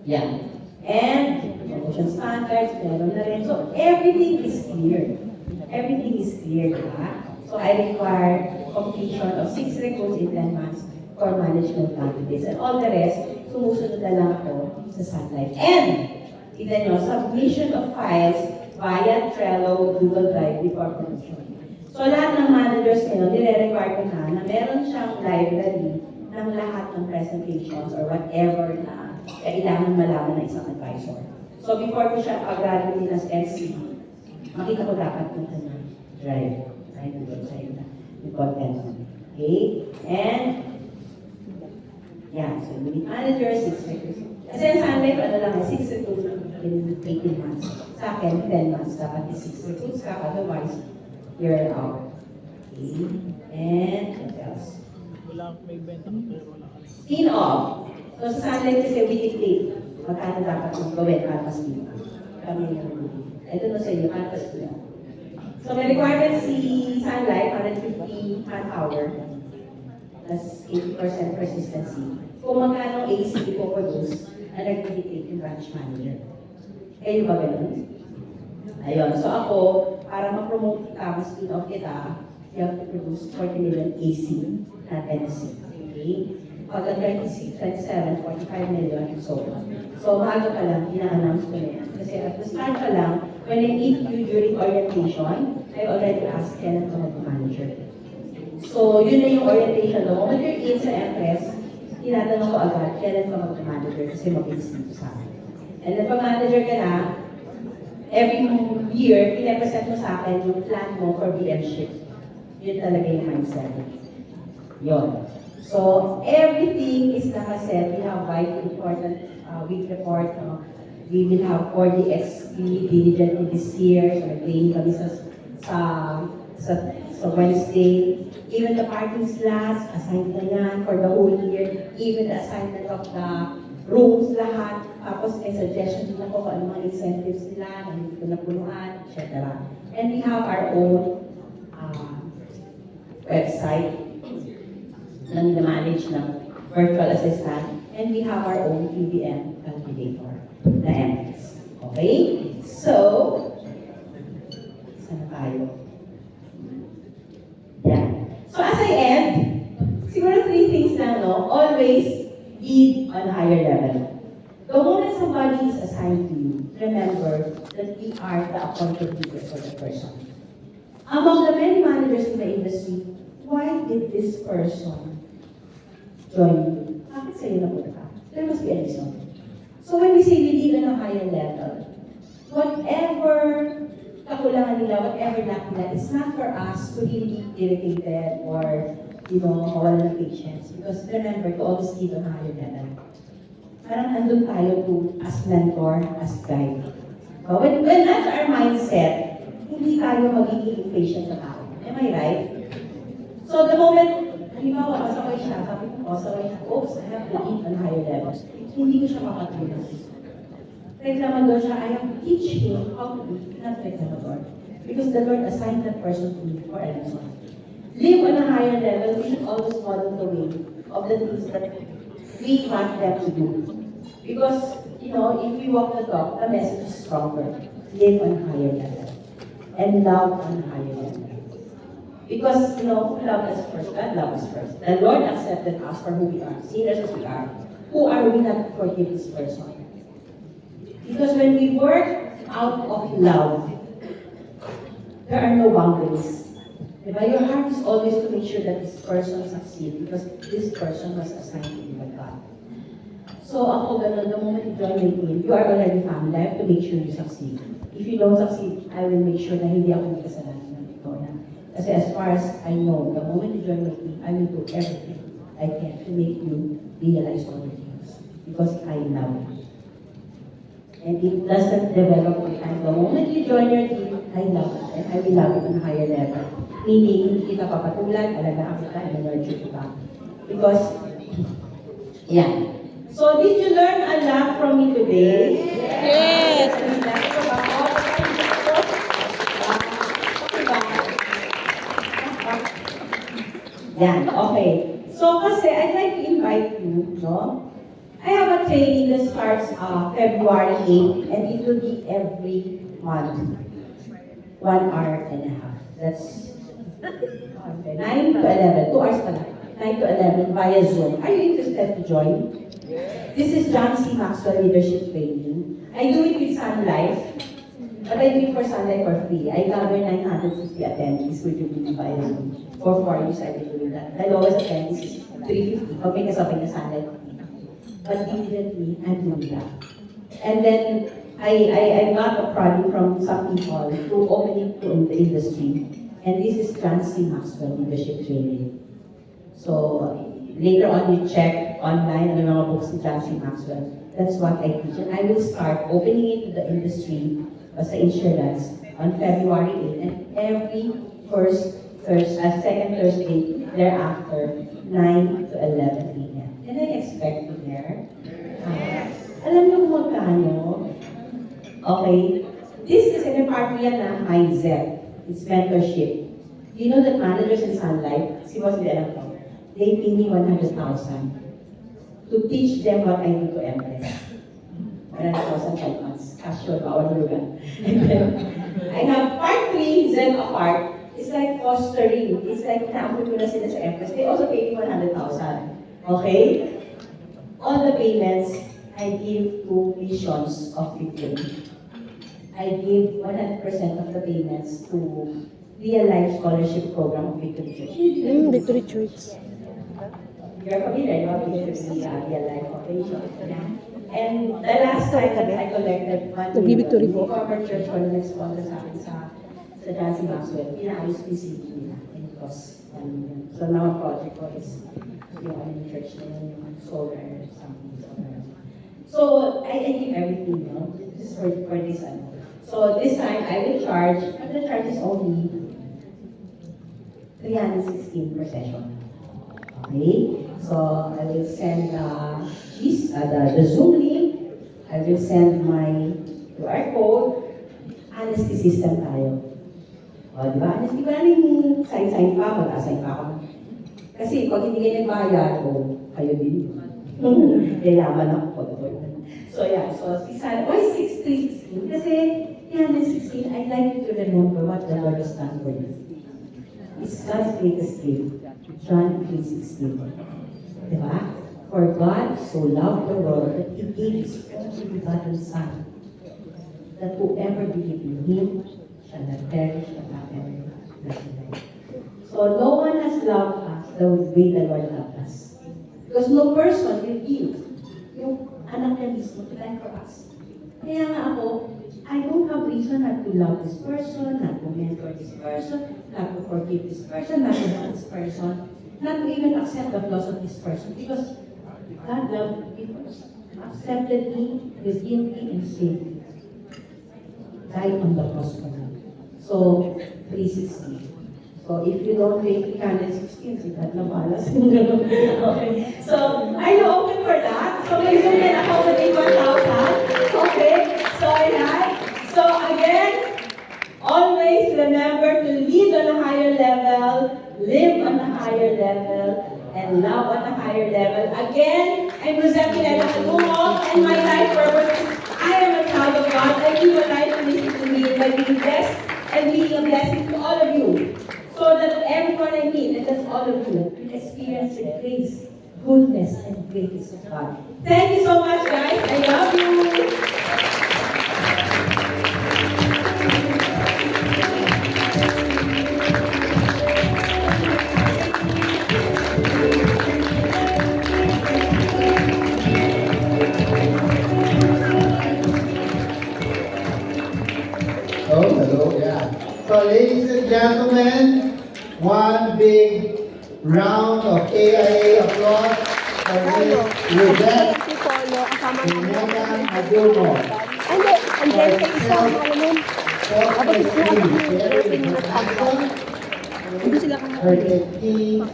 Yeah. And promotion standards, meron na rin. So, everything is clear. Everything is clear, diba? So, I require completion of 6 recruits in 10 months for management candidates. And all the rest, sumusunod na lang ako sa Sunlife. And, tignan nyo, submission of files via Trello, Google Drive before promotion. So, lahat ng managers ngayon, nire-require ko na meron siyang library ng lahat ng presentations or whatever na kailangan malaman ng isang advisor. So, before ko siya pag-graduate as MC, makita ko dapat yung kanyang drive. Right? Yung content. Okay? And, yeah, so you need managers, 6 recruits. Kasi ang Sunlife, 6 recruits in 18 months. Sa akin, 10 months. Dapat is 6 recruits ka, otherwise, you're out. Okay? And, what else? May benta ka pero wala ka. Spin off. So sa Sunlife kasi we dictate magkano dapat mong gawin para mas kita. Kami yung ito na sa inyo, para mas kita. So may requirement si Sunlife, 150 man-hour, plus 80% persistency. Kung magkano AC ipoproduce, na nag-dictate yung branch manager. Kayo ba ganun? Ayun. So ako, para ma-promote kita, mas spin off kita, you have to produce 40 million AC, not NC. Okay? Pagka 26, 27, 45 million, and so on. So, maaga pa lang, ina-announce ko na yan. Kasi at the start pa lang, when I meet you during orientation, I already asked Kenneth to mag-manager. So, yun na yung orientation. The moment you're in sa Empress, tinatanong ko agad, Kenneth ka mag-manager kasi mabilis dito sa akin. And then, pag manager ka na, every year, pinapresent mo sa akin yung plan mo for BM shift. Yun talaga yung mindset. Yun. So, everything is nakaset. We have widely important week report. We will have 40XP diligently this year. So, nag-training kami sa Wednesday. Even the parking slots, assigned na yan for the whole year. Even the assignment of the rooms, lahat. Tapos may suggestion din ako kung ano mga incentives nila, na hindi ko napunuan, etc. And we have our own website na manage ng virtual assistant, and we have our own PVM calculator na MS. Okay? So, saan tayo? Yeah. So as I end, siguro 3 things lang, no? Always lead on a higher level. The moment somebody is assigned to you, remember that we are the appointed leader for the person. Among the many managers in the industry, why did this person join you? Bakit sa'yo napunta? There must be a reason. So when we say we lead on a higher level, whatever kakulangan nila, whatever lack nila, it's not for us to really be irritated or, mawala ng patience. Because remember, to always lead on a higher level. Parang andun tayo as mentor, as guide. But when that's our mindset, hindi tayo magiging impatient na tao. Am I right? So the moment, halimbawa, pasaway siya, sabi ko, pasaway siya, oops, I have to lead on a higher level. Hindi ko siya makatulong. Reklamador siya, I have to teach him how to be, not reklamador. Because the Lord assigned that person to me for a reason. Live on a higher level, we should always model the way of the things that we want them to do. Because, if we walk the talk, the message is stronger. Live on a higher level. And love on a higher level. Because, who loved us first? God loved us first. The Lord accepted us for who we are, sinners as we are. Who are we not to forgive this person? Because when we work out of love, there are no boundaries. Diba? Your heart is always to make sure that this person succeeds because this person was assigned to you by God. So ako, ganun, the moment you join my team, you are already family. I have to make sure you succeed. If you don't succeed, I will make sure na hindi ako may kasalanan ng ito na. Kasi as far as I know, the moment you join my team, I will do everything I can to make you realize all the things. Because I love you. And it doesn't develop with time. The moment you join your team, I love it. And I will love it on a higher level. Meaning, hindi kita papatulan, alagaan kita, and nurture kita. Because, yeah. So, did you learn a lot from me today? Yes! Yan, okay. So, kasi I'd like to invite you, no? I have a training that starts February 8, and it will be every month. 1 hour and a half. That's 9 to 11. 2 hours pala. 9 to 11 via Zoom. Are you interested to join? This is John C. Maxwell Leadership Training. I do it with Sun Life, but I do it for Sun Life for free. I gather 950 attendees with you via Zoom. For 4 years I've been doing that. The lowest attendance is 350. Okay, kasabay na Sun Life. But diligently, I'm doing that. And then, I got a project from some people to open it to the industry. And this is John C. Maxwell Leadership Training. So, later on you check online ang mga books ni John C. Maxwell. That's what I teach. And I will start opening it to the industry sa insurance on February 8. And every second Thursday thereafter, 9 to 11 p.m. Can I expect you there? Alam niyo kung magkano? Okay. This is an part yan na mindset. It's mentorship. Do you know that managers in Sun Life, si Boss Hindi alam ko, they pay me 100,000 to teach them what I do to Empress. 100,000 5 months. Casual, bawal lugan. And then, I have part 3, Zen apart. It's like fostering. It's like na-approve ko na sila sa Empress. They also pay me 100,000. Okay? All the payments, I give to missions of victory. I give 100% of the payments to Real Life Scholarship Program of Victory Church. Victory Church. You're familiar, no? Victory, Real Life Foundation. And the last time that I collected money, Nag-victory po. former church ko na nag-sponsor sa akin sa John C. Maxwell, pinaayos ko yung CD nila. And it was 1 million. So now ang project ko is yung church na yung solar something. So I give everything, no? This is for this ano. So this time I will charge, but the charge is only 316 per session. Okay? So I will send the Zoom link, I will send my QR code, honesty system tayo. O, di ba? Honesty ko na yung sign pa, mag-assign pa ako. Kasi pag hindi kayo nagbayad, kayo din. Yayaman ako. So yeah, so why 6:3:16? Kasi 316, I'd like you to remember what the Lord has done for you. It's God's greatest gift. John 3:16. Diba? For God so loved the world that He gave His only begotten Son, that whoever believes in Him shall not perish but have everlasting life. So no one has loved us the way the Lord loved us. Because no person will give yung anak niya mismo to die for us. Kaya nga ako, I don't have reason not to love this person, not to mentor this person, not to forgive this person, not to love this person, not to even accept the flaws of this person. Because God loved me first, accepted me, redeemed me, and saved me. Died on the cross for me. So, 360. So, if you don't pay 316, si God na malas. Okay. So, are you open for that? So, may Zoom din ako with 1,000. Okay. So, ayan. So, again, always remember to lead on a higher level, live on a higher level, and love on a higher level. Again, I'm Rosette Pineda-Catungo, and my life purpose is I am a child of God. I live a life to listen to me by being blessed and being a blessing to all of you. So that every all of you will experience the grace, goodness, and greatness of God. Thank you so much, guys. I love you. Oh, hello, yeah. So, ladies and gentlemen, one big round of AIA applause for Miss Rosette Si Polo, kasama namin. Megan Agumo. Hindi, andyan sa isa, alam mo. Tapos ito yung Very ating international. Hindi sila Her kakain. techniques,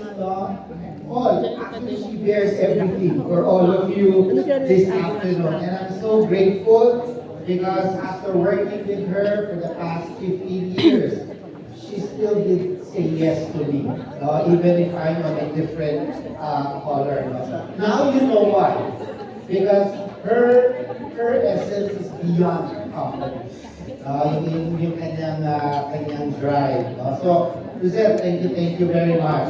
all. Actually, she bears everything for all of you this afternoon. And I'm so grateful because after working with her for the past 15 years, she still did say yes to me, even if I'm on a different color. Now you know why. Because her essence is beyond company. Yung kanyang drive. So, Rosette, thank you very much.